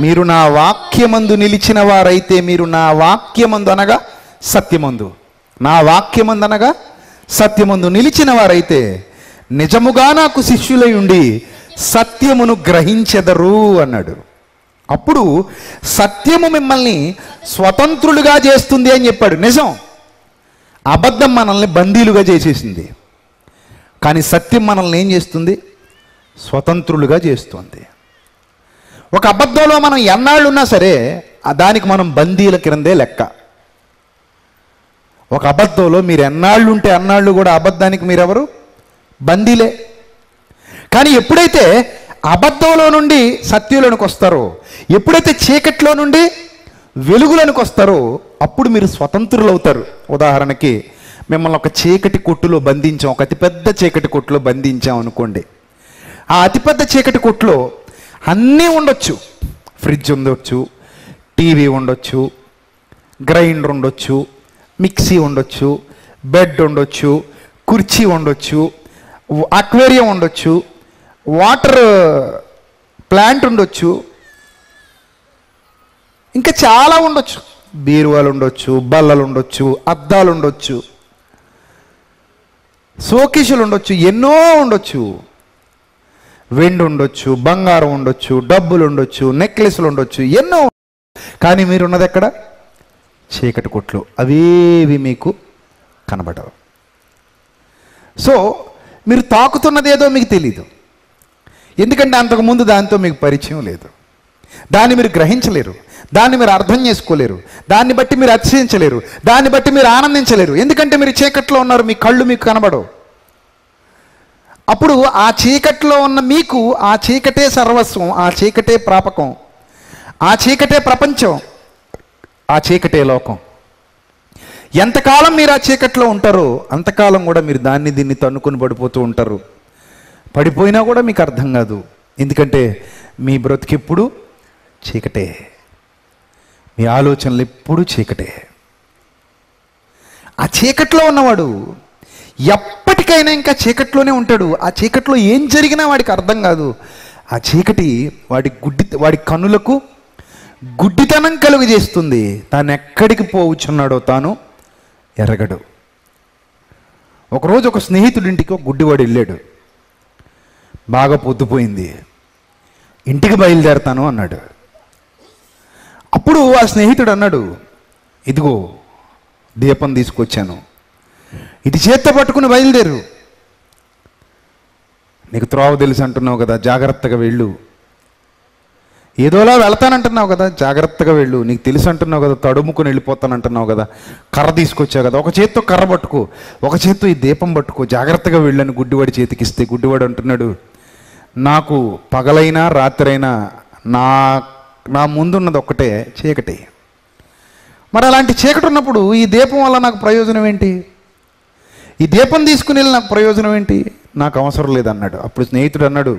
మీరు నా వాక్యమందు నిలిచిన వారైతే, మీరు నా వాక్యమందు అనగా సత్యమందు, నా వాక్యమందు అనగా సత్యమందు నిలిచిన వారైతే నిజముగా నాకు శిష్యులై ఉండి సత్యమును గ్రహించెదరు అన్నాడు. అప్పుడు సత్యము మిమ్మల్ని స్వతంత్రులుగా చేస్తుంది అని చెప్పాడు. నిజం, అబద్ధం మనల్ని బందీలుగా చేసేసింది, కానీ సత్యం మనల్ని ఏం చేస్తుంది? స్వతంత్రులుగా చేస్తుంది. ఒక అబద్ధంలో మనం ఎన్నాళ్ళు ఉన్నా సరే దానికి మనం బందీల క్రిందే లెక్క. ఒక అబద్ధంలో మీరు ఎన్నాళ్ళు ఉంటే అన్నాళ్ళు కూడా అబద్ధానికి మీరెవరు? బందీలే. కానీ ఎప్పుడైతే అబద్ధంలో నుండి సత్యులకు వస్తారో, ఎప్పుడైతే చీకట్లో నుండి వెలుగులకు వస్తారో, అప్పుడు మీరు స్వతంత్రులు అవుతారు. ఉదాహరణకి మిమ్మల్ని ఒక చీకటి కొట్టులో బంధించాం, ఒక అతిపెద్ద చీకటి కొట్టులో బంధించాం అనుకోండి. ఆ అతిపెద్ద చీకటి కొట్టులో అన్నీ ఉండొచ్చు. ఫ్రిడ్జ్ ఉండొచ్చు, టీవీ ఉండొచ్చు, గ్రైండర్ ఉండొచ్చు, మిక్సీ ఉండొచ్చు, బెడ్ ఉండొచ్చు, కుర్చీ ఉండొచ్చు, అక్వేరియం ఉండొచ్చు, వాటర్ ప్లాంట్ ఉండొచ్చు, ఇంకా చాలా ఉండొచ్చు. బీరువాలు ఉండొచ్చు, బల్లలు ఉండొచ్చు, అద్దాలు ఉండొచ్చు, షోకేసులు ఉండొచ్చు, ఎన్నో ఉండొచ్చు. వెండి ఉండొచ్చు, బంగారం ఉండొచ్చు, డబ్బులు ఉండొచ్చు, నెక్లెస్లు ఉండొచ్చు, ఎన్నో. కానీ మీరున్నది ఎక్కడ? చీకటి కొట్లు. అవేవి మీకు కనబడవు. సో మీరు తాకుతున్నది ఏదో మీకు తెలీదు, ఎందుకంటే అంతకుముందు దాంతో మీకు పరిచయం లేదు. దాన్ని మీరు గ్రహించలేరు, దాన్ని మీరు అర్థం చేసుకోలేరు, దాన్ని బట్టి మీరు అతిశయించలేరు, దాన్ని బట్టి మీరు ఆనందించలేరు, ఎందుకంటే మీరు చీకట్లో ఉన్నారు, మీ కళ్ళు మీకు కనబడవు. అప్పుడు ఆ చీకట్లో ఉన్న మీకు ఆ చీకటే సర్వస్వం, ఆ చీకటే ప్రాపకం, ఆ చీకటే ప్రపంచం, ఆ చీకటే లోకం. ఎంతకాలం మీరు ఆ చీకట్లో ఉంటారో అంతకాలం కూడా మీరు దాన్ని దీన్ని తన్నుకొని పడిపోతూ ఉంటారు. పడిపోయినా కూడా మీకు అర్థం కాదు, ఎందుకంటే మీ బ్రతుకెప్పుడు చీకటే, మీ ఆలోచనలు ఎప్పుడు చీకటే. ఆ చీకట్లో ఉన్నవాడు ఎప్పటికైనా ఇంకా చీకట్లోనే ఉంటాడు. ఆ చీకట్లో ఏం జరిగినా వాడికి అర్థం కాదు. ఆ చీకటి వాడి కన్నులకు గుడ్డితనం కలుగజేస్తుంది. తాను ఎక్కడికి పోవచ్చున్నాడో తాను ఎరగడు. ఒకరోజు ఒక స్నేహితుడింటికి ఒక గుడ్డివాడు వెళ్ళాడు. బాగా పొద్దుపోయింది, ఇంటికి బయలుదేరతాను అన్నాడు. అప్పుడు ఆ స్నేహితుడు అన్నాడు, ఇదిగో దీపం తీసుకొచ్చాను, ఇది చేత్తో పట్టుకుని బయలుదేరు. నీకు త్రోవ తెలుసు అంటున్నావు కదా, జాగ్రత్తగా వెళ్ళు. ఏదోలా వెళతానంటున్నావు కదా, జాగ్రత్తగా వెళ్ళు. నీకు తెలుసు అంటున్నావు కదా, తడుముకుని వెళ్ళిపోతానంటున్నావు కదా, కర్ర తీసుకొచ్చావు కదా, ఒక చేత్తో కర్ర పట్టుకో, ఒక చేత్తో ఈ దీపం పట్టుకో, జాగ్రత్తగా వెళ్ళని గుడ్డివాడి చేతికి ఇస్తే, గుడ్డివాడు అంటున్నాడు, నాకు పగలైనా రాత్రైనా నా ముందున్నది ఒక్కటే చీకటి. మరి అలాంటి చీకటి ఉన్నప్పుడు ఈ దీపం వల్ల నాకు ప్రయోజనం ఏంటి? ఈ దీపం తీసుకుని వెళ్ళి నాకు ప్రయోజనం ఏంటి? నాకు అవసరం లేదన్నాడు. అప్పుడు స్నేహితుడు అన్నాడు,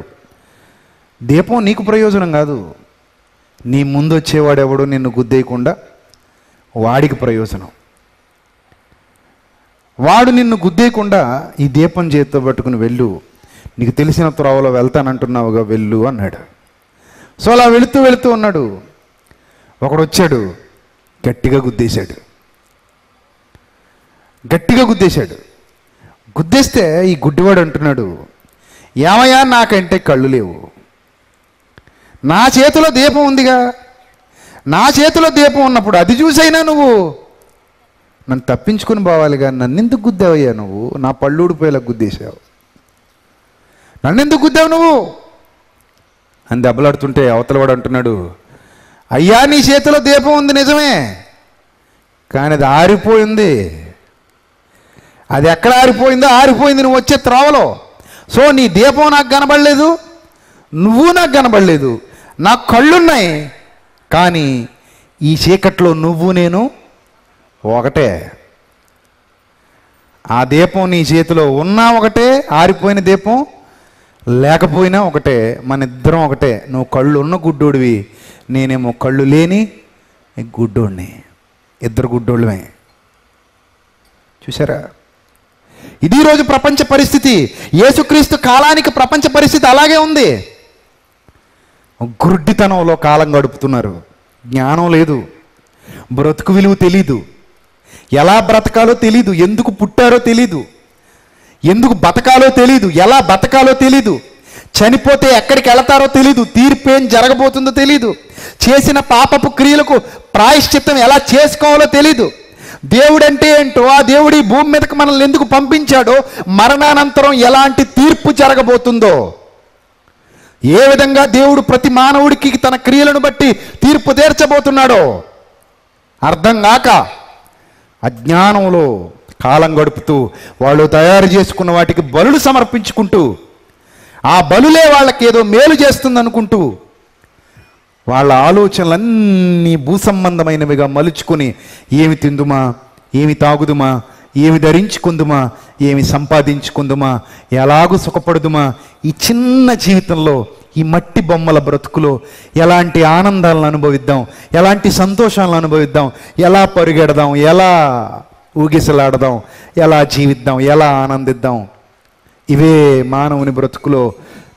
దీపం నీకు ప్రయోజనం కాదు, నీ ముందు వచ్చేవాడెవడు నిన్ను గుద్దేయకుండా వాడికి ప్రయోజనం. వాడు నిన్ను గుద్దేయకుండా ఈ దీపం చేత్తో పట్టుకుని వెళ్ళు, నీకు తెలిసిన త్రోవలో వెళ్తానంటున్నావుగా వెళ్ళు అన్నాడు. సో అలా వెళుతూ ఉన్నాడు. ఒకడు వచ్చాడు, గట్టిగా గుద్దేశాడు. గుద్దేస్తే ఈ గుడ్డివాడు అంటున్నాడు, ఏమయ్యా నాకంటే కళ్ళు లేవు, నా చేతిలో దీపం ఉందిగా, నా చేతిలో దీపం ఉన్నప్పుడు అది చూసైనా నువ్వు నన్ను తప్పించుకుని పోవాలి, కానీ నన్నెందుకు గుద్దావయ్యా నువ్వు? నా పళ్ళు ఊడిపోయేలా గుద్దేశావు, నన్నెందుకు గుద్దావు నువ్వు అని దెబ్బలాడుతుంటే అవతల వాడు అంటున్నాడు, అయ్యా నీ చేతిలో దీపం ఉంది నిజమే, కానీ అది ఆరిపోయింది. అది ఎక్కడ ఆరిపోయిందో ఆరిపోయింది నువ్వు వచ్చే త్రోవలో. సో నీ దీపం నాకు కనబడలేదు, నువ్వు నాకు కనబడలేదు. నాకు కళ్ళున్నాయి, కానీ ఈ చీకట్లో నువ్వు నేను ఒకటే. ఆ దీపం నీ చేతిలో ఉన్నా ఒకటే, ఆరిపోయిన దీపం లేకపోయినా ఒకటే, మన ఇద్దరం ఒకటే. నువ్వు కళ్ళు ఉన్న గుడ్డోడివి, నేనేమో కళ్ళు లేని గుడ్డోడిని. ఇద్దరు గుడ్డోళ్ళమే. చూసారా? ఇది రోజు ప్రపంచ పరిస్థితి. యేసుక్రీస్తు కాలానికి ప్రపంచ పరిస్థితి అలాగే ఉంది. గుడ్డితనంలో కాలం గడుపుతున్నారు. జ్ఞానం లేదు, బ్రతుకు విలువ తెలీదు, ఎలా బ్రతకాలో తెలీదు, ఎందుకు పుట్టారో తెలీదు, ఎందుకు బతకాలో తెలీదు, ఎలా బతకాలో తెలీదు, చనిపోతే ఎక్కడికి వెళతారో తెలీదు, తీర్పు ఏం జరగబోతుందో తెలీదు, చేసిన పాపపు క్రియలకు ప్రాయశ్చిత్తం ఎలా చేసుకోవాలో తెలీదు, దేవుడంటే ఏంటో, ఆ దేవుడి భూమి మీదకి మనల్ని ఎందుకు పంపించాడో, మరణానంతరం ఎలాంటి తీర్పు జరగబోతుందో, ఏ విధంగా దేవుడు ప్రతి మానవుడికి తన క్రియలను బట్టి తీర్పు తీర్చబోతున్నాడో అర్థం కాక అజ్ఞానంలో కాలం గడుపుతూ వాళ్ళు తయారు చేసుకున్న వాటికి బలులు సమర్పించుకుంటూ, ఆ బలులే వాళ్ళకి ఏదో మేలు చేస్తుంది అనుకుంటూ వాళ్ళ ఆలోచనలన్నీ భూసంబంధమైనవిగా మలుచుకొని ఏమి తిందుమా, ఏమి తాగుదుమా, ఏమి ధరించుకుందుమా, ఏమి సంపాదించుకుందుమా, ఎలాగూ సుఖపడుదుమా, ఈ చిన్న జీవితంలో, ఈ మట్టి బొమ్మల బ్రతుకులో ఎలాంటి ఆనందాలను అనుభవిద్దాం, ఎలాంటి సంతోషాలను అనుభవిద్దాం, ఎలా పరుగెడదాం, ఎలా ఊగిసలాడదాం, ఎలా జీవిద్దాం, ఎలా ఆనందిద్దాం. ఇవే మానవుని బ్రతుకులో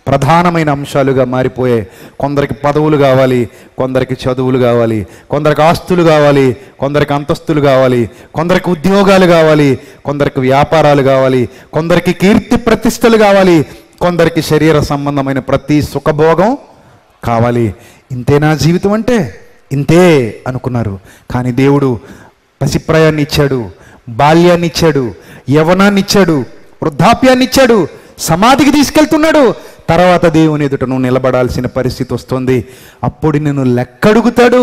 ప్రధానమైన అంశాలుగా మారిపోయాయి. కొందరికి పదవులు కావాలి, కొందరికి చదువులు కావాలి, కొందరికి ఆస్తులు కావాలి, కొందరికి అంతస్తులు కావాలి, కొందరికి ఉద్యోగాలు కావాలి, కొందరికి వ్యాపారాలు కావాలి, కొందరికి కీర్తి ప్రతిష్టలు కావాలి, కొందరికి శరీర సంబంధమైన ప్రతి సుఖభోగం కావాలి. ఇంతేనా జీవితం అంటే? ఇంతే అనుకున్నారు. కానీ దేవుడు పసిప్రాయాన్ని ఇచ్చాడు, బాల్యాన్ని ఇచ్చాడు, యవ్వనాన్ని ఇచ్చాడు, వృద్ధాప్యాన్ని ఇచ్చాడు, సమాధికి తీసుకెళ్తున్నాడు. తర్వాత దేవుని ఎదుట నువ్వు నిలబడాల్సిన పరిస్థితి వస్తుంది. అప్పుడు నిన్ను లెక్కడుగుతాడు.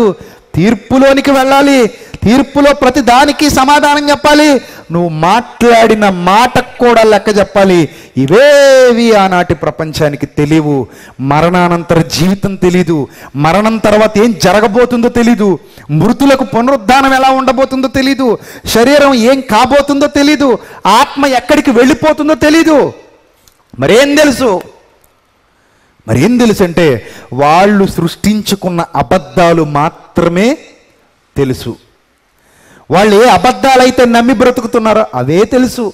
తీర్పులోనికి వెళ్ళాలి. తీర్పులో ప్రతి దానికి సమాధానం చెప్పాలి. నువ్వు మాట్లాడిన మాటకు కూడా లెక్క చెప్పాలి. ఇవేవి ఆనాటి ప్రపంచానికి తెలియవు. మరణానంతర జీవితం తెలీదు, మరణం తర్వాత ఏం జరగబోతుందో తెలీదు, మృతులకు పునరుద్ధానం ఎలా ఉండబోతుందో తెలీదు, శరీరం ఏం కాబోతుందో తెలీదు, ఆత్మ ఎక్కడికి వెళ్ళిపోతుందో తెలీదు. మరేం తెలుసు? మరేం తెలుసు అంటే వాళ్ళు సృష్టించుకున్న అబద్ధాలు మాత్రమే తెలుసు. వాళ్ళు ఏ అబద్ధాలైతే నమ్మి బ్రతుకుతున్నారో అవే తెలుసు.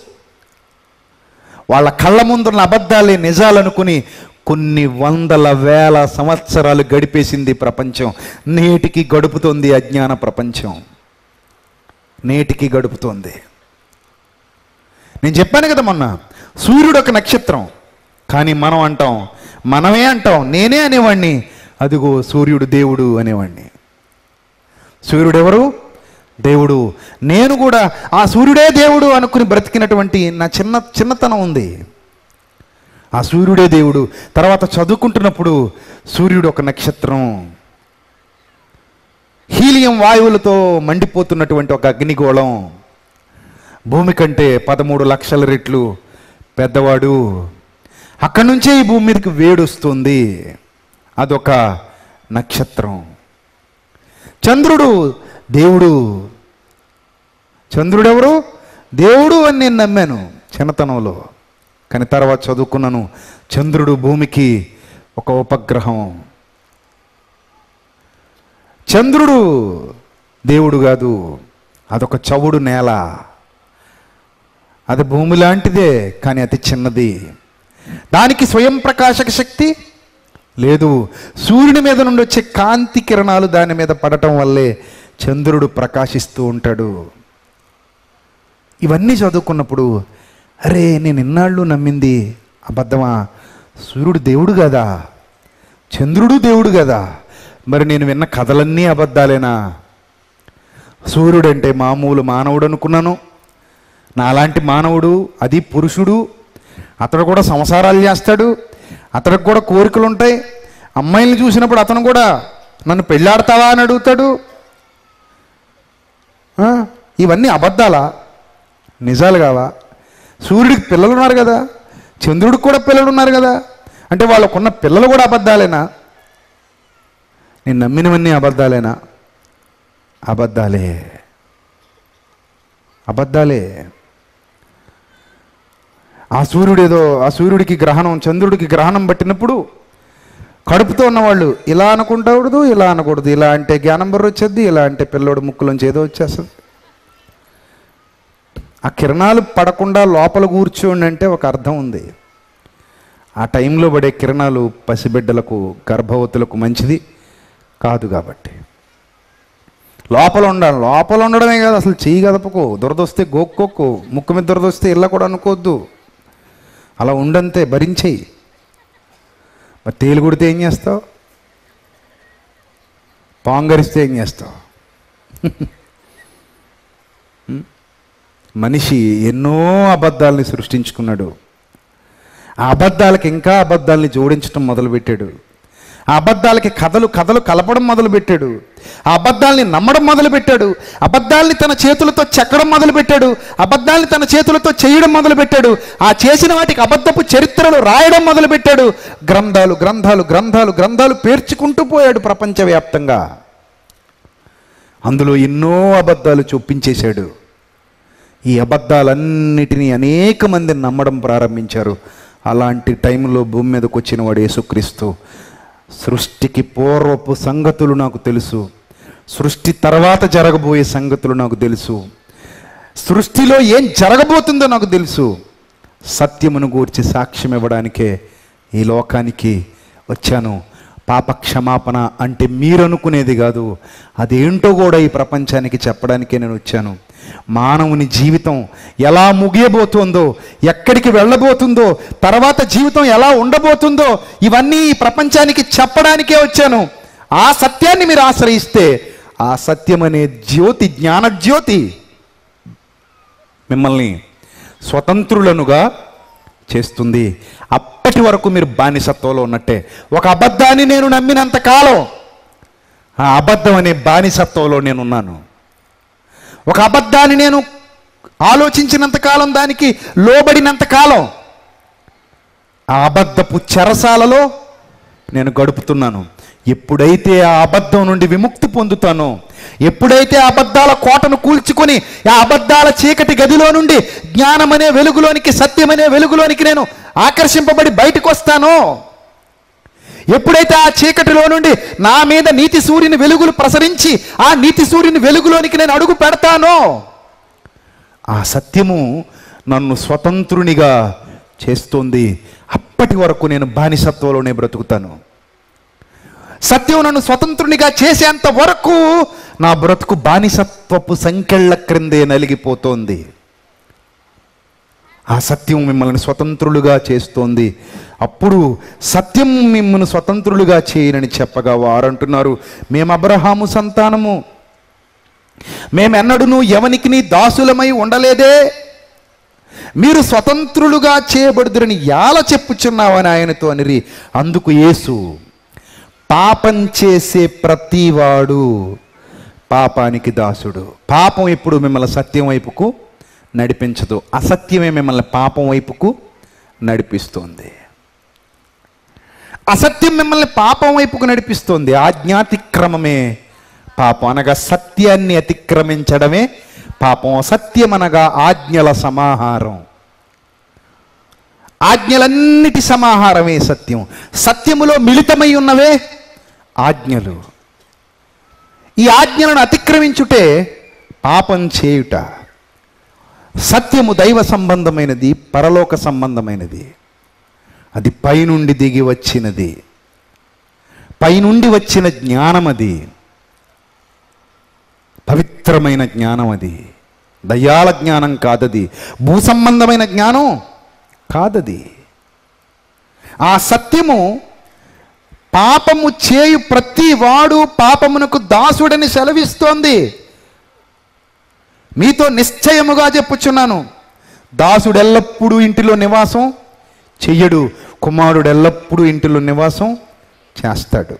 వాళ్ళ కళ్ళ ముందున్న అబద్ధాలే నిజాలనుకుని కొన్ని వందల వేల సంవత్సరాలు గడిపేసింది ప్రపంచం. నేటికి గడుపుతోంది అజ్ఞాన ప్రపంచం, నేటికి గడుపుతోంది. నేను చెప్పాను కదా మొన్న, సూర్యుడు ఒక నక్షత్రం. కానీ మనం అంటాం, మనమే అంటాం, నేనే అనేవాడిని, అదిగో సూర్యుడు దేవుడు అనేవాడిని. సూర్యుడు ఎవరు? దేవుడు. నేను కూడా ఆ సూర్యుడే దేవుడు అనుకుని బ్రతికినటువంటి నా చిన్నతనం ఉంది. ఆ సూర్యుడే దేవుడు. తర్వాత చదువుకుంటున్నప్పుడు సూర్యుడు ఒక నక్షత్రం, హీలియం వాయువులతో మండిపోతున్నటువంటి ఒక అగ్నిగోళం, భూమి కంటే 13 లక్షల రెట్లు పెద్దవాడు. అక్కడి నుంచే ఈ భూమి మీదకి వేడొస్తుంది. అదొక నక్షత్రం. చంద్రుడు దేవుడు. చంద్రుడు ఎవరు? దేవుడు అని నేను నమ్మాను చిన్నతనంలో. కానీ తర్వాత చదువుకున్నాను, చంద్రుడు భూమికి ఒక ఉపగ్రహం. చంద్రుడు దేవుడు కాదు, అదొక చవుడు నేల. అది భూమి లాంటిదే, కానీ అతి చిన్నది. దానికి స్వయం ప్రకాశక శక్తి లేదు. సూర్యుని మీద నుండి వచ్చే కాంతి కిరణాలు దాని మీద పడటం వల్లే చంద్రుడు ప్రకాశిస్తూ ఉంటాడు. ఇవన్నీ చదువుకున్నప్పుడు, అరే నేను ఇన్నాళ్ళు నమ్మింది అబద్ధమా? సూర్యుడు దేవుడు కదా, చంద్రుడు దేవుడు కదా, మరి నేను విన్న కథలన్నీ అబద్ధాలేనా? సూర్యుడంటే మామూలు మానవుడు అనుకున్నాను. నాలాంటి మానవుడు, అది పురుషుడు, అతడు కూడా సంసారాలు చేస్తాడు, అతడికి కూడా కోరికలు ఉంటాయి. అమ్మాయిల్ని చూసినప్పుడు అతను కూడా నన్ను పెళ్ళాడతావా అని అడుగుతాడు. ఇవన్నీ అబద్ధాలా? నిజాలు కావా? సూర్యుడికి పిల్లలు ఉన్నారు కదా, చంద్రుడికి కూడా పిల్లలు ఉన్నారు కదా, అంటే వాళ్ళకున్న పిల్లలు కూడా అబద్ధాలేనా? నేను నమ్మినవన్నీ అబద్ధాలేనా? అబద్ధాలే, అబద్ధాలే. ఆ సూర్యుడికి గ్రహణం, చంద్రుడికి గ్రహణం పట్టినప్పుడు కడుపుతో ఉన్నవాళ్ళు ఇలా అనకుంటాకూడదు, ఇలా అనకూడదు, ఇలా అంటే జ్ఞానం బర్ర వచ్చేది, ఇలా అంటే పిల్లోడు ముక్కులోంచి ఏదో వచ్చేస్తుంది. ఆ కిరణాలు పడకుండా లోపల కూర్చోండి అంటే ఒక అర్థం ఉంది. ఆ టైంలో పడే కిరణాలు పసిబిడ్డలకు, గర్భవతులకు మంచిది కాదు. కాబట్టి లోపల ఉండాలి. లోపల ఉండడమే కాదు, అసలు చెయ్యి కదపకు, దురదొస్తే గోక్కోకు, ముక్కు మీద దురదొస్తే ఇళ్ళ కూడా అనుకోవద్దు. అలా ఉండంతే, భరించేయి. మరి తేలు కొడితే ఏం చేస్తావు? పాంగరిస్తే ఏం చేస్తావు? మనిషి ఎన్నో అబద్ధాలని సృష్టించుకున్నాడు. ఆ అబద్ధాలకి ఇంకా అబద్ధాలని జోడించడం మొదలుపెట్టాడు. ఆ అబద్ధాలకి కథలు కలపడం మొదలుపెట్టాడు. ఆ అబద్ధాలని నమ్మడం మొదలుపెట్టాడు. అబద్ధాలని తన చేతులతో చెక్కడం మొదలుపెట్టాడు. అబద్ధాలని తన చేతులతో చేయడం మొదలుపెట్టాడు. ఆ చేసిన వాటికి అబద్ధపు చరిత్రలు రాయడం మొదలుపెట్టాడు. గ్రంథాలు గ్రంథాలు గ్రంథాలు గ్రంథాలు పేర్చుకుంటూ పోయాడు ప్రపంచవ్యాప్తంగా. అందులో ఎన్నో అబద్ధాలు చొప్పించేశాడు. ఈ అబద్ధాలన్నిటినీ అనేక మంది నమ్మడం ప్రారంభించారు. అలాంటి టైంలో భూమి మీదకి వచ్చిన వాడు యేసుక్రీస్తు. సృష్టికి పూర్వపు సంగతులు నాకు తెలుసు, సృష్టి తర్వాత జరగబోయే సంగతులు నాకు తెలుసు, సృష్టిలో ఏం జరగబోతుందో నాకు తెలుసు. సత్యమును గూర్చి సాక్ష్యం ఇవ్వడానికే ఈ లోకానికి వచ్చాను. పాప క్షమాపణ అంటే మీరు అనుకునేది కాదు, అదేంటో కూడా ఈ ప్రపంచానికి చెప్పడానికే నేను వచ్చాను. మానవుని జీవితం ఎలా ముగియబోతుందో, ఎక్కడికి వెళ్ళబోతుందో, తర్వాత జీవితం ఎలా ఉండబోతుందో ఇవన్నీ ఈ ప్రపంచానికి చెప్పడానికే వచ్చాను. ఆ సత్యాన్ని మీరు ఆశ్రయిస్తే ఆ సత్యం అనే జ్యోతి, జ్ఞానజ్యోతి మిమ్మల్ని స్వతంత్రులనుగా చేస్తుంది. అప్పటి వరకు మీరు బానిసత్వంలో ఉన్నట్టే. ఒక అబద్ధాన్ని నేను నమ్మినంత కాలం ఆ అబద్ధం అనే బానిసత్వంలో నేనున్నాను. ఒక అబద్ధాన్ని నేను ఆలోచించినంత కాలం, దానికి లోబడినంత కాలం ఆ అబద్ధపు చెరసాలలో నేను గడుపుతున్నాను. ఎప్పుడైతే ఆ అబద్ధం నుండి విముక్తి పొందుతానో, ఎప్పుడైతే ఆ అబద్ధాల కోటను కూల్చుకొని ఆ అబద్ధాల చీకటి గదిలో నుండి జ్ఞానమనే వెలుగులోనికి, సత్యమనే వెలుగులోనికి నేను ఆకర్షింపబడి బయటకు వస్తానో, ఎప్పుడైతే ఆ చీకటిలో నుండి నా మీద నీతి సూర్యుని వెలుగులు ప్రసరించి ఆ నీతి సూర్యుని వెలుగులోనికి నేను అడుగు పెడతానో, ఆ సత్యము నన్ను స్వతంత్రునిగా చేస్తుంది. అప్పటి వరకు నేను బానిసత్వంలోనే బ్రతుకుతాను. సత్యం నన్ను స్వతంత్రునిగా చేసేంత వరకు నా బ్రతుకు బానిసత్వపు సంకెళ్ళ క్రిందే నలిగిపోతోంది. ఆ సత్యం మిమ్మల్ని స్వతంత్రులుగా చేస్తోంది. అప్పుడు సత్యం మిమ్మల్ని స్వతంత్రులుగా చేయనని చెప్పగా వారంటున్నారు, మేము అబ్రహాము సంతానము, మేమెన్నడూను ఎవనికి దాసులమై ఉండలేదే, మీరు స్వతంత్రులుగా చేయబడుదురని ఎలా చెప్పుచున్నావని ఆయనతో అనిరి. అందుకు యేసు, పాపం చేసే ప్రతివాడు పాపానికి దాసుడు. పాపం ఎప్పుడు మిమ్మల్ని సత్యం వైపుకు నడిపించదు, అసత్యమే మిమ్మల్ని పాపం వైపుకు నడిపిస్తుంది. అసత్యం మిమ్మల్ని పాపం వైపుకు నడిపిస్తుంది. ఆజ్ఞాతిక్రమమే పాపం, అనగా సత్యాన్ని అతిక్రమించడమే పాపం. అసత్యం అనగా ఆజ్ఞల సమాహారం. ఆజ్ఞలన్నిటి సమాహారమే సత్యం. సత్యములో మిళితమై ఉన్నవే ఆజ్ఞలు. ఈ ఆజ్ఞలను అతిక్రమించుటే పాపం చేయుట. సత్యము దైవ సంబంధమైనది, పరలోక సంబంధమైనది. అది పైనుండి దిగి వచ్చినది, పైనుండి వచ్చిన జ్ఞానం. అది పవిత్రమైన జ్ఞానం. అది దయాల జ్ఞానం కాదది, భూ సంబంధమైన జ్ఞానం కాదది. ఆ సత్యము పాపము చేయు ప్రతి వాడు పాపమునకు దాసుడని సెలవిస్తోంది. మీతో నిశ్చయముగా చెప్పుచున్నాను, దాసుడు ఎల్లప్పుడూ ఇంటిలో నివాసం చెయ్యడు, కుమారుడు ఎల్లప్పుడూ ఇంటిలో నివాసం చేస్తాడు.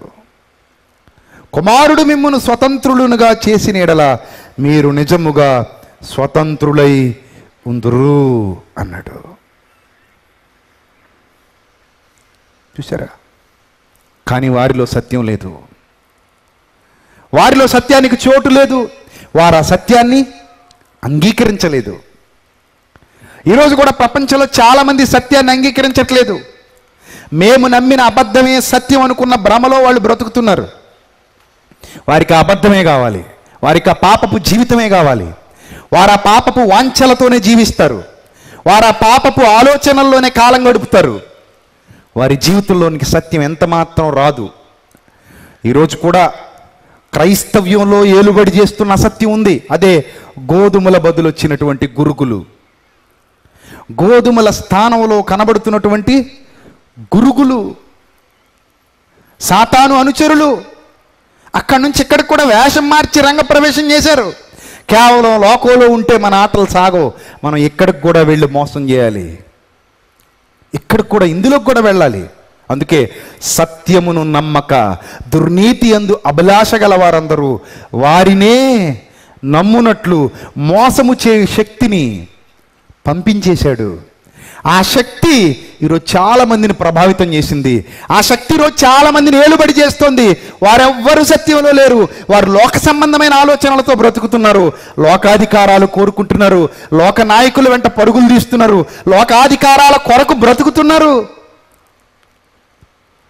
కుమారుడు మిమ్మును స్వతంత్రులుగా చేసిన ఎడల మీరు నిజముగా స్వతంత్రులై ఉందురు అన్నాడు. చూసారా? కానీ వారిలో సత్యం లేదు, వారిలో సత్యానికి చోటు లేదు, వారు ఆ సత్యాన్ని అంగీకరించలేదు. ఈరోజు కూడా ప్రపంచంలో చాలామంది సత్యాన్ని అంగీకరించట్లేదు. మేము నమ్మిన అబద్ధమే సత్యం అనుకున్న భ్రమలో వాళ్ళు బ్రతుకుతున్నారు. వారికి ఆ అబద్ధమే కావాలి, వారికి ఆ పాపపు జీవితమే కావాలి, వారు ఆ పాపపు వాంఛలతోనే జీవిస్తారు, వారు ఆ పాపపు ఆలోచనల్లోనే కాలం గడుపుతారు. వారి జీవితంలోనికి సత్యం ఎంత మాత్రం రాదు. ఈరోజు కూడా క్రైస్తవ్యంలో ఏలుబడి చేస్తున్న అసత్యం ఉంది. అదే గోధుమల బదులు వచ్చినటువంటి గురుగులు, గోధుమల స్థానంలో కనబడుతున్నటువంటి గురుగులు, సాతాను అనుచరులు. అక్కడి నుంచి ఇక్కడికి కూడా వేషం మార్చి రంగప్రవేశం చేశారు. కేవలం లోకంలో ఉంటే మన ఆటలు సాగవు, మనం ఇక్కడికి కూడా వెళ్ళి మోసం చేయాలి, ఇక్కడికి కూడా ఇందులోకి కూడా వెళ్ళాలి. అందుకే సత్యమును నమ్మక దుర్నీతి యందు అభిలాష గల వారందరూ వారినే నమ్మునట్లు మోసము చేయు శక్తిని పంపించేశాడు. ఆ శక్తి ఈరోజు చాలా మందిని ప్రభావితం చేసింది. ఆ శక్తి ఈరోజు చాలా మందిని ఏలుబడి చేస్తోంది. వారెవ్వరూ సత్యంలో లేరు, వారు లోక సంబంధమైన ఆలోచనలతో బ్రతుకుతున్నారు, లోకాధికారాలు కోరుకుంటున్నారు, లోక నాయకుల వెంట పరుగులు తీస్తున్నారు, లోకాధికారాల కొరకు బ్రతుకుతున్నారు.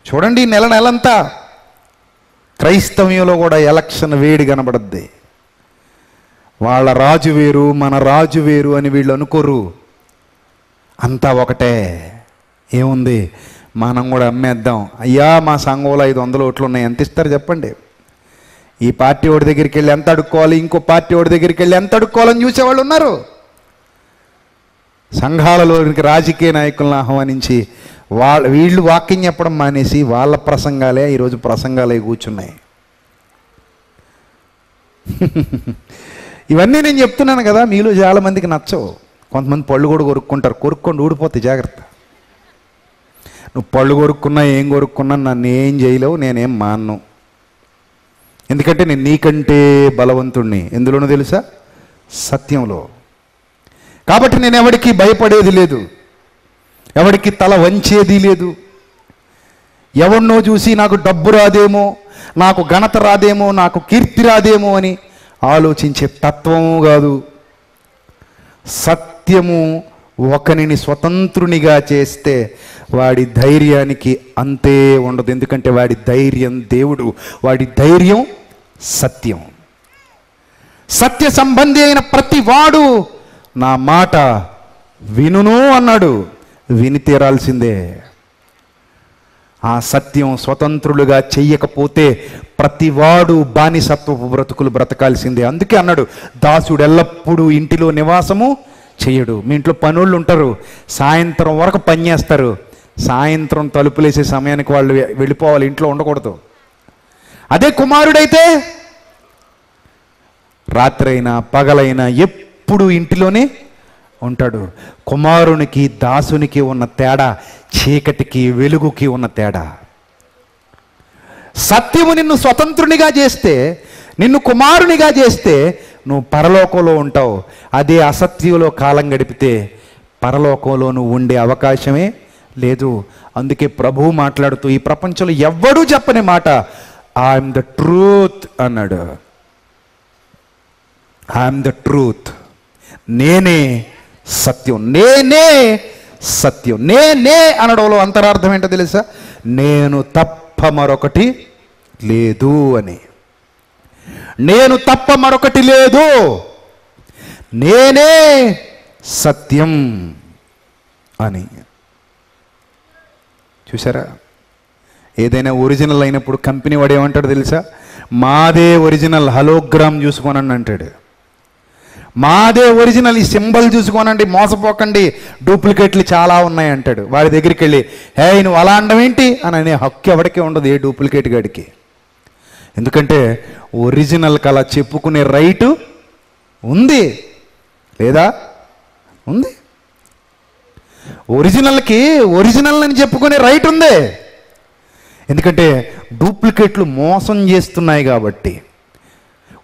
చూడండి, నెలంతా క్రైస్తవ్యంలో కూడా ఎలక్షన్ వేడి కనబడద్ది. వాళ్ళ రాజు వేరు, మన రాజు వేరు అని వీళ్ళు అనుకోరు, అంతా ఒకటే. ఏముంది, మనం కూడా అమ్మేద్దాం. అయ్యా మా సంఘంలో 500 ఓట్లు ఉన్నాయి, ఎంత ఇస్తారు చెప్పండి. ఈ పార్టీ వాడి దగ్గరికి వెళ్ళి ఎంత అడుక్కోవాలి, ఇంకో పార్టీ వాడి దగ్గరికి వెళ్ళి ఎంత అడుక్కోవాలని చూసేవాళ్ళు ఉన్నారు. సంఘాలలోనికి రాజకీయ నాయకులను ఆహ్వానించి వీళ్ళు వాక్యం చెప్పడం మానేసి వాళ్ళ ప్రసంగాలే ఈరోజు ప్రసంగాలే కూర్చున్నాయి. ఇవన్నీ నేను చెప్తున్నాను కదా, మీలో చాలామందికి నచ్చవు. కొంతమంది పళ్ళు కూడా కొరుక్కుంటారు, కొరుక్కొని ఊడిపోతే జాగ్రత్త. నువ్వు పళ్ళు కొరుక్కున్నా ఏం కొరుక్కున్నా నన్ను ఏం చేయలేవు, నేనేం మాన్ను. ఎందుకంటే నేను నీకంటే బలవంతుణ్ణి. ఎందులోనూ తెలుసా? సత్యంలో. కాబట్టి నేను ఎవరికి భయపడేది లేదు, ఎవరికి తల వంచేది లేదు. ఎవరినో చూసి నాకు డబ్బు రాదేమో, నాకు ఘనత రాదేమో, నాకు కీర్తి రాదేమో అని ఆలోచించే తత్వము కాదు. సత్యము ఒకనిని స్వతంత్రునిగా చేస్తే వాడి ధైర్యానికి అంతే ఉండదు. ఎందుకంటే వాడి ధైర్యం దేవుడు, వాడి ధైర్యం సత్యం. సత్య సంబంధి అయిన ప్రతి వాడు నా మాట వినును అన్నాడు, విని తీరాల్సిందే. ఆ సత్యం స్వతంత్రులుగా చెయ్యకపోతే ప్రతివాడు బానిసత్వపు బ్రతుకులు బ్రతకాల్సిందే. అందుకే అన్నాడు, దాసుడు ఎల్లప్పుడూ ఇంటిలో నివాసము చెయ్యడు. మీ ఇంట్లో పనులు ఉంటారు, సాయంత్రం వరకు పని చేస్తారు, సాయంత్రం తలుపులేసే సమయానికి వాళ్ళు వెళ్ళిపోవాలి, ఇంట్లో ఉండకూడదు. అదే కుమారుడైతే రాత్రైనా పగలైనా ఎప్పుడు ఇంటిలోనే ఉంటాడు. కుమారునికి దాసునికి ఉన్న తేడా చీకటికి వెలుగుకి ఉన్న తేడా. సత్యము నిన్ను స్వతంత్రునిగా చేస్తే, నిన్ను కుమారునిగా చేస్తే నువ్వు పరలోకంలో ఉంటావు. అదే అసత్యంలో కాలం గడిపితే పరలోకంలో నువ్వు ఉండే అవకాశమే లేదు. అందుకే ప్రభువు మాట్లాడుతూ ఈ ప్రపంచంలో ఎవ్వడూ చెప్పని మాట, ఐఎమ్ ద ట్రూత్ అన్నాడు. ఐఎమ్ ద ట్రూత్, నేనే సత్యం, నేనే సత్యం. నేనే అనడంలో అంతరార్థం ఏంటో తెలుసా? నేను తప్ప మరొకటి లేదు అని. నేను తప్ప మరొకటి లేదు, నేనే సత్యం అని. చూసారా? ఏదైనా ఒరిజినల్ అయినప్పుడు కంపెనీ వాడు ఏమంటాడు తెలుసా? మాదే ఒరిజినల్, హలోగ్రామ్ చూసుకోనని అంటాడు. మాదే ఒరిజినల్, ఈ సింబల్ చూసుకోనండి, మోసపోకండి, డూప్లికేట్లు చాలా ఉన్నాయి అంటాడు. వాడి దగ్గరికి వెళ్ళి హే నువ్వు అలా అనడం ఏంటి అని అనే హక్కు ఎవరికీ ఉండదు, ఏ డూప్లికేట్ గాడికి. ఎందుకంటే ఒరిజినల్కి అలా చెప్పుకునే రైటు ఉంది లేదా? ఉంది. ఒరిజినల్కి ఒరిజినల్ అని చెప్పుకునే రైట్ ఉంది. ఎందుకంటే డూప్లికేట్లు మోసం చేస్తున్నాయి కాబట్టి.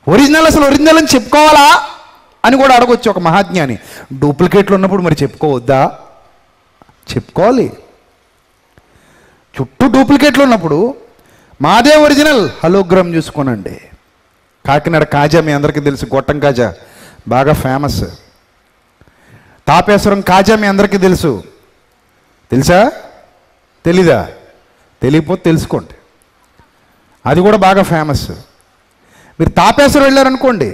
ఒరిజినల్ అసలు ఒరిజినల్ అని చెప్పుకోవాలా అని కూడా అడగొచ్చు ఒక మహాజ్ఞాని. డూప్లికేట్లు ఉన్నప్పుడు మరి చెప్పుకోవద్దా? చెప్పుకోవాలి. చుట్టూ డూప్లికేట్లు ఉన్నప్పుడు మాదే ఒరిజినల్ హలోగ్రామ్ చూసుకోనండి. కాకినాడ కాజా మీ అందరికీ తెలుసు, గొట్టం కాజా బాగా ఫేమస్. తాపేశ్వరం కాజా మీ అందరికీ తెలుసు, తెలుసా? తెలీదా? తెలియకపోతే తెలుసుకోండి, అది కూడా బాగా ఫేమస్. మీరు తాపేశ్వరం వెళ్ళారనుకోండి,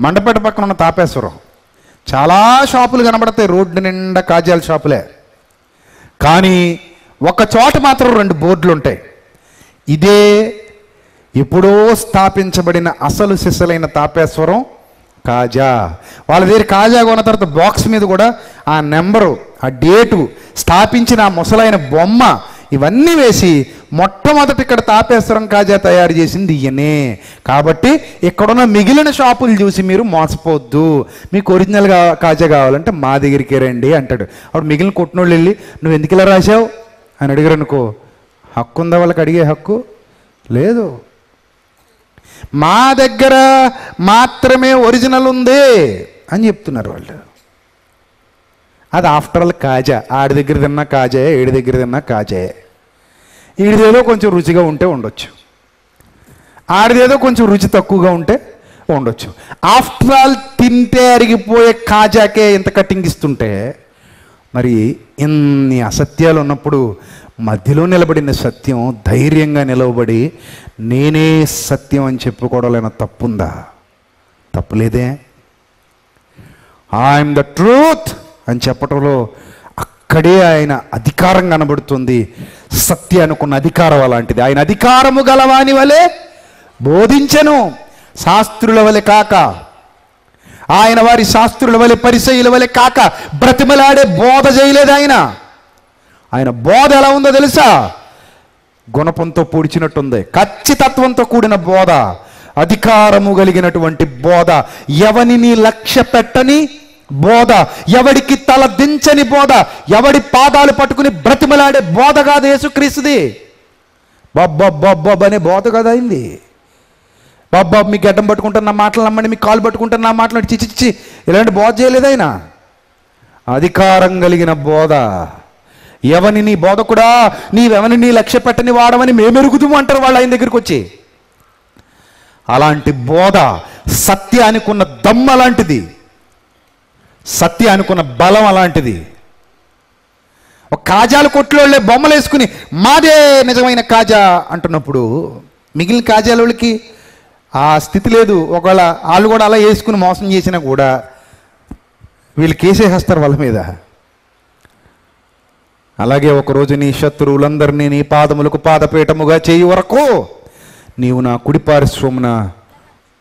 మండపేట పక్కన ఉన్న తాపేశ్వరం చాలా షాపులు కనబడతాయి, రోడ్డు నిండా కాజాల షాపులే. కానీ ఒక చోట మాత్రం 2 బోర్డులు ఉంటాయి. ఇదే ఎప్పుడో స్థాపించబడిన అసలు సిసలైన తాపేశ్వరం కాజా. వాళ్ళ దగ్గర కాజా కొన్న తర్వాత బాక్స్ మీద కూడా ఆ నెంబరు, ఆ డేటు, స్థాపించిన ఆ ముసలైన బొమ్మ ఇవన్నీ వేసి మొట్టమొదటి ఇక్కడ తాపేశ్వరం కాజా తయారు చేసింది ఈయనే. కాబట్టి ఇక్కడున్న మిగిలిన షాపులు చూసి మీరు మోసపోవద్దు, మీకు ఒరిజినల్గా కాజా కావాలంటే మా దగ్గరికి రండి అంటాడు. అప్పుడు మిగిలిన కొట్టినోళ్ళు వెళ్ళి నువ్వు ఎందుకు ఇలా రాశావు అని అడిగారు అనుకో, హక్కు ఉందా వాళ్ళకి? అడిగే హక్కు లేదు. మా దగ్గర మాత్రమే ఒరిజినల్ ఉంది అని చెప్తున్నారు వాళ్ళు. అది ఆఫ్టర్ ఆల్ కాజా. ఆడి దగ్గర తిన్నా కాజాయే, ఏడి దగ్గర తిన్నా కాజాయే. ఈడిదేదో కొంచెం రుచిగా ఉంటే ఉండొచ్చు, ఆడిదేదో కొంచెం రుచి తక్కువగా ఉంటే ఉండొచ్చు. ఆఫ్టర్ ఆల్ తింటే అరిగిపోయే కాజాకే ఇంత కటింగ్ ఇస్తుంటే మరి ఇన్ని అసత్యాలు ఉన్నప్పుడు మధ్యలో నిలబడిన సత్యం ధైర్యంగా నిలవబడి నేనే సత్యం అని చెప్పుకోవడంలో తప్పుందా? తప్పులేదే. ఐఎమ్ ద ట్రూత్ అని చెప్పటంలో అక్కడే ఆయన అధికారం కనబడుతుంది. సత్య అనుకున్న అధికారం అలాంటిది. ఆయన అధికారము గలవాని వలె బోధించెను, శాస్త్రుల వలె కాక, ఆయన వారి శాస్త్రుల వలె పరిసయ్యుల వలె కాక బ్రతిమలాడే బోధ చేయలేదు ఆయన. ఆయన బోధ ఎలా ఉందో తెలుసా? గుణపంతో పూడ్చినట్టుంది, ఖచ్చితత్వంతో కూడిన బోధ, అధికారము కలిగినటువంటి బోధ, ఎవరిని లక్ష్య పెట్టని బోధ, ఎవడికి తల దించని బోధ, ఎవడి పాదాలు పట్టుకుని బ్రతిమలాడే బోధ కాదు యేసుక్రీస్తుది. బాబ్ అనే బోధ కదా అయింది. బాబ్ మీకు గడ్డం పట్టుకుంటారు నా మాటలు నమ్మండి, మీకు కాలు పట్టుకుంటారు నా మాటలు చిచ్చి ఇలాంటి బోధ చేయలేదు ఆయన. అధికారం కలిగిన బోధ. ఎవని నీ బోధకుడా, నీవెవని నీ లక్ష్య పెట్టని వాడవని మేమెరుగుతాము అంటారు వాళ్ళు ఆయన దగ్గరికి వచ్చి. అలాంటి బోధ, సత్యానికి ఉన్న దమ్మ అలాంటిది, సత్యానికి ఉన్న బలం అలాంటిది. ఒక కాజాలు కొట్లోళ్ళే బొమ్మలు వేసుకుని మాదే నిజమైన కాజా అంటున్నప్పుడు మిగిలిన కాజాల వాళ్ళకి ఆ స్థితి లేదు. ఒకవేళ వాళ్ళు కూడా అలా వేసుకుని మోసం చేసినా కూడా వీళ్ళు కేసేసేస్తారు వాళ్ళ మీద. అలాగే ఒకరోజు నీ శత్రువులందరినీ నీ పాదములకు పాదపీఠముగా చేయి వరకు నీవు నా కుడి పార్శ్వమున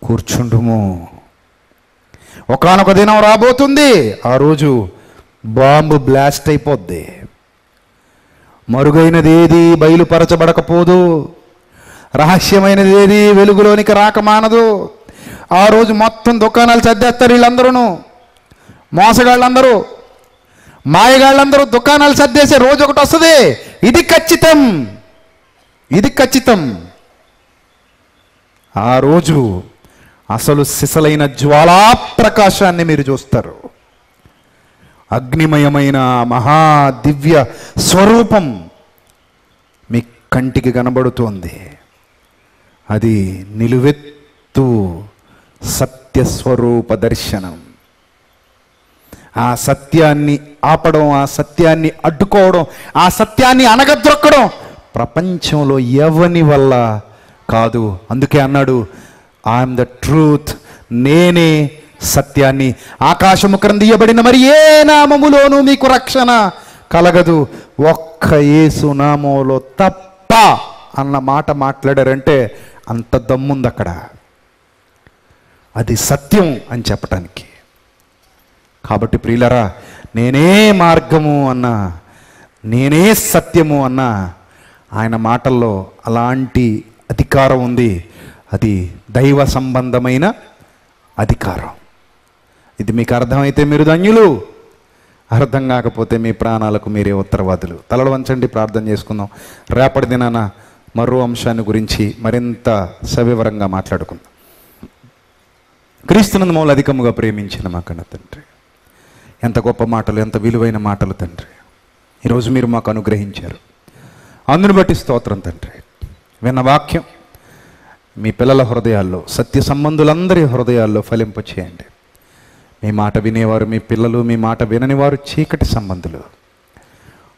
కూర్చుండుము. ఒకానొక దినం రాబోతుంది, ఆ రోజు బాంబు బ్లాస్ట్ అయిపోద్ది. మరుగైనది ఏది బయలుపరచబడకపోదు, రహస్యమైనది ఏది వెలుగులోనికి రాకమానదు. ఆ రోజు మొత్తం దుకాణాలు సర్దేస్తారు వీళ్ళందరూ, మోసగాళ్ళందరూ, మాయగాళ్ళందరూ దుకాణాలు సర్దేసే రోజు ఒకటి వస్తుంది. ఇది ఖచ్చితం, ఇది ఖచ్చితం. ఆ రోజు అసలు సిసలైన జ్వాలా ప్రకాశాన్ని మీరు చూస్తారు. అగ్నిమయమైన మహా దివ్య స్వరూపం మీ కంటికి కనబడుతోంది. అది నిలువెత్తు సత్యస్వరూప దర్శనం. ఆ సత్యాన్ని ఆపడం, ఆ సత్యాన్ని అడ్డుకోవడం, ఆ సత్యాన్ని అణగద్రొక్కడం ప్రపంచంలో ఎవని వల్ల కాదు. అందుకే అన్నాడు ఐఎమ్ ద ట్రూత్, నేనే సత్యాన్ని. ఆకాశము క్రిందియబడిన మరి ఏ నామములోనూ మీకు రక్షణ కలగదు, ఒక్క యేసు నామములో తప్ప అన్న మాట మాట్లాడారంటే అంత దమ్ముంది అక్కడ. అది సత్యం అని చెప్పటానికి. కాబట్టి ప్రియులరా, నేనే మార్గము అన్నా, నేనే సత్యము అన్నా, ఆయన మాటల్లో అలాంటి అధికారం ఉంది. అది దైవ సంబంధమైన అధికారం. ఇది మీకు అర్థమైతే మీరు ధన్యులు, అర్థం కాకపోతే మీ ప్రాణాలకు మీరే ఉత్తరవాదులు. తలలు వంచండి, ప్రార్థన చేసుకుందాం. రేపటి దినాన మరో అంశాన్ని గురించి మరింత సవివరంగా మాట్లాడుకుందాం. క్రీస్తునందు మమ్మల్ని అధికముగా ప్రేమించిన మా కన్న తండ్రి, ఎంత గొప్ప మాటలు, ఎంత విలువైన మాటలు తండ్రి ఈరోజు మీరు మాకు అనుగ్రహించారు. అందుని బట్టి స్తోత్రం తండ్రి. విన్న వాక్యం మీ పిల్లల హృదయాల్లో, సత్య సంబంధులందరి హృదయాల్లో ఫలింపచేయండి. మీ మాట వినేవారు మీ పిల్లలు, మీ మాట వినని వారు చీకటి సంబంధులు,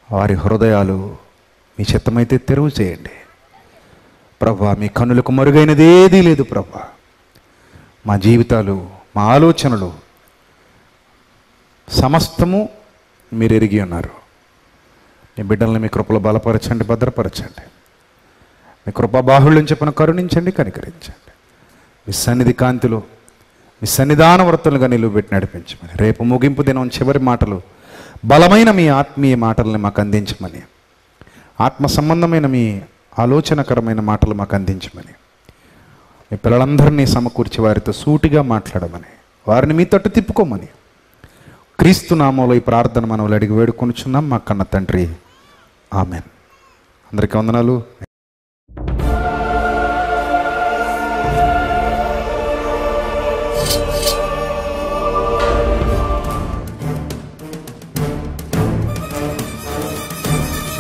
వారి హృదయాలు మీ చిత్తమైతే తెరువు చేయండి ప్రభువా. మీ కన్నులకు మరుగైనది ఏదీ లేదు ప్రభువా. మా జీవితాలు, మా ఆలోచనలు సమస్తము మీరు ఎరిగి ఉన్నారు. మీ బిడ్డల్ని మీ కృపలో బలపరచండి, భద్రపరచండి. మీ కృపా బాహుళ్యం చెప్పిన కరుణించండి, కనికరించండి. మీ సన్నిధి కాంతిలో, మీ సన్నిధాన వృత్తులుగా నిలువబెట్టి నడిపించమని, రేపు ముగింపు దినం చివరి మాటలు బలమైన మీ ఆత్మీయ మాటల్ని మాకు అందించమని, ఆత్మ సంబంధమైన మీ ఆలోచనకరమైన మాటలు మాకు అందించమని, మీ పిల్లలందరినీ సమకూర్చి వారితో సూటిగా మాట్లాడమని, వారిని మీ తట్టు తిప్పుకోమని క్రీస్తు నామంలో ఈ ప్రార్థన మనం అడిగి వేడుకొనుచున్నాం మా కన్న తండ్రి. ఆమెన్. అందరికీ వందనాలు.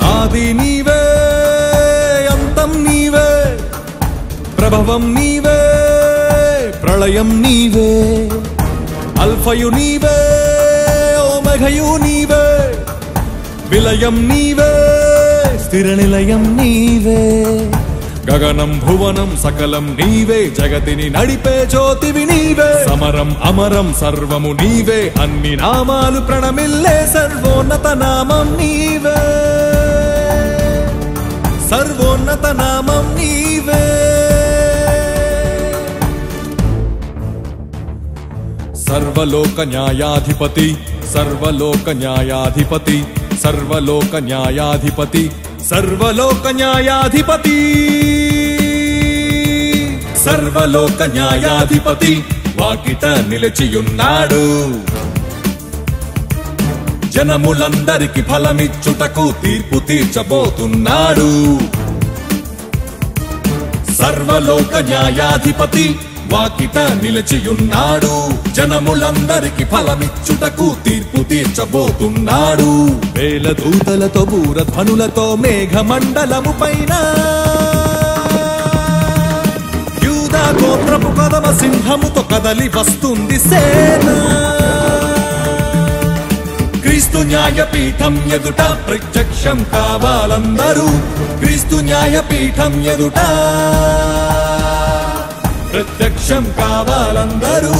ఆది నీవే, అంతం నీవే, ప్రభవం నీవే, ప్రళయం నీవే, అల్ఫయు నీవే, ఓమెఘయు నీవే, విలయం నీవే, స్థిర నిలయం నీవే. గగనం భువనం సకలం నీవే, జగతిని నడిపే జ్యోతివి నీవే. సమరం అమరం సర్వము నీవే, అన్ని నామాలు ప్రణమిల్లే సర్వోన్నత నామం నీవే, సర్వోన్నత నామం నీవే. సర్వలోక న్యాయాధిపతి, సర్వలోక న్యాయాధిపతి, సర్వలోక న్యాయాధిపతి, సర్వలోక న్యాయాధిపతి, సర్వలోక న్యాయాధిపతి వాకిట నిలిచియున్నాడు. జనములందరికి ఫలమిచ్చుటకు తీర్పు తీర్చబోతున్నాడు. సర్వలోక న్యాయాధిపతి వాకిట నిలిచియున్నాడు. జనములందరికి ఫలమిచ్చుటకు తీర్పు తీర్చబోతున్నాడు. వేల దూతలతో బూరధ్వనులతో మేఘమండలము పైన యూదా గోత్రపు కదమ సింహముతో కదలి వస్తుంది సేన. క్రీస్తు న్యాయపీఠం ఎదుట ప్రత్యక్షం కావాలందరూ, క్రీస్తు న్యాయపీఠం ఎదుట ప్రత్యక్షం కావాలందరూ.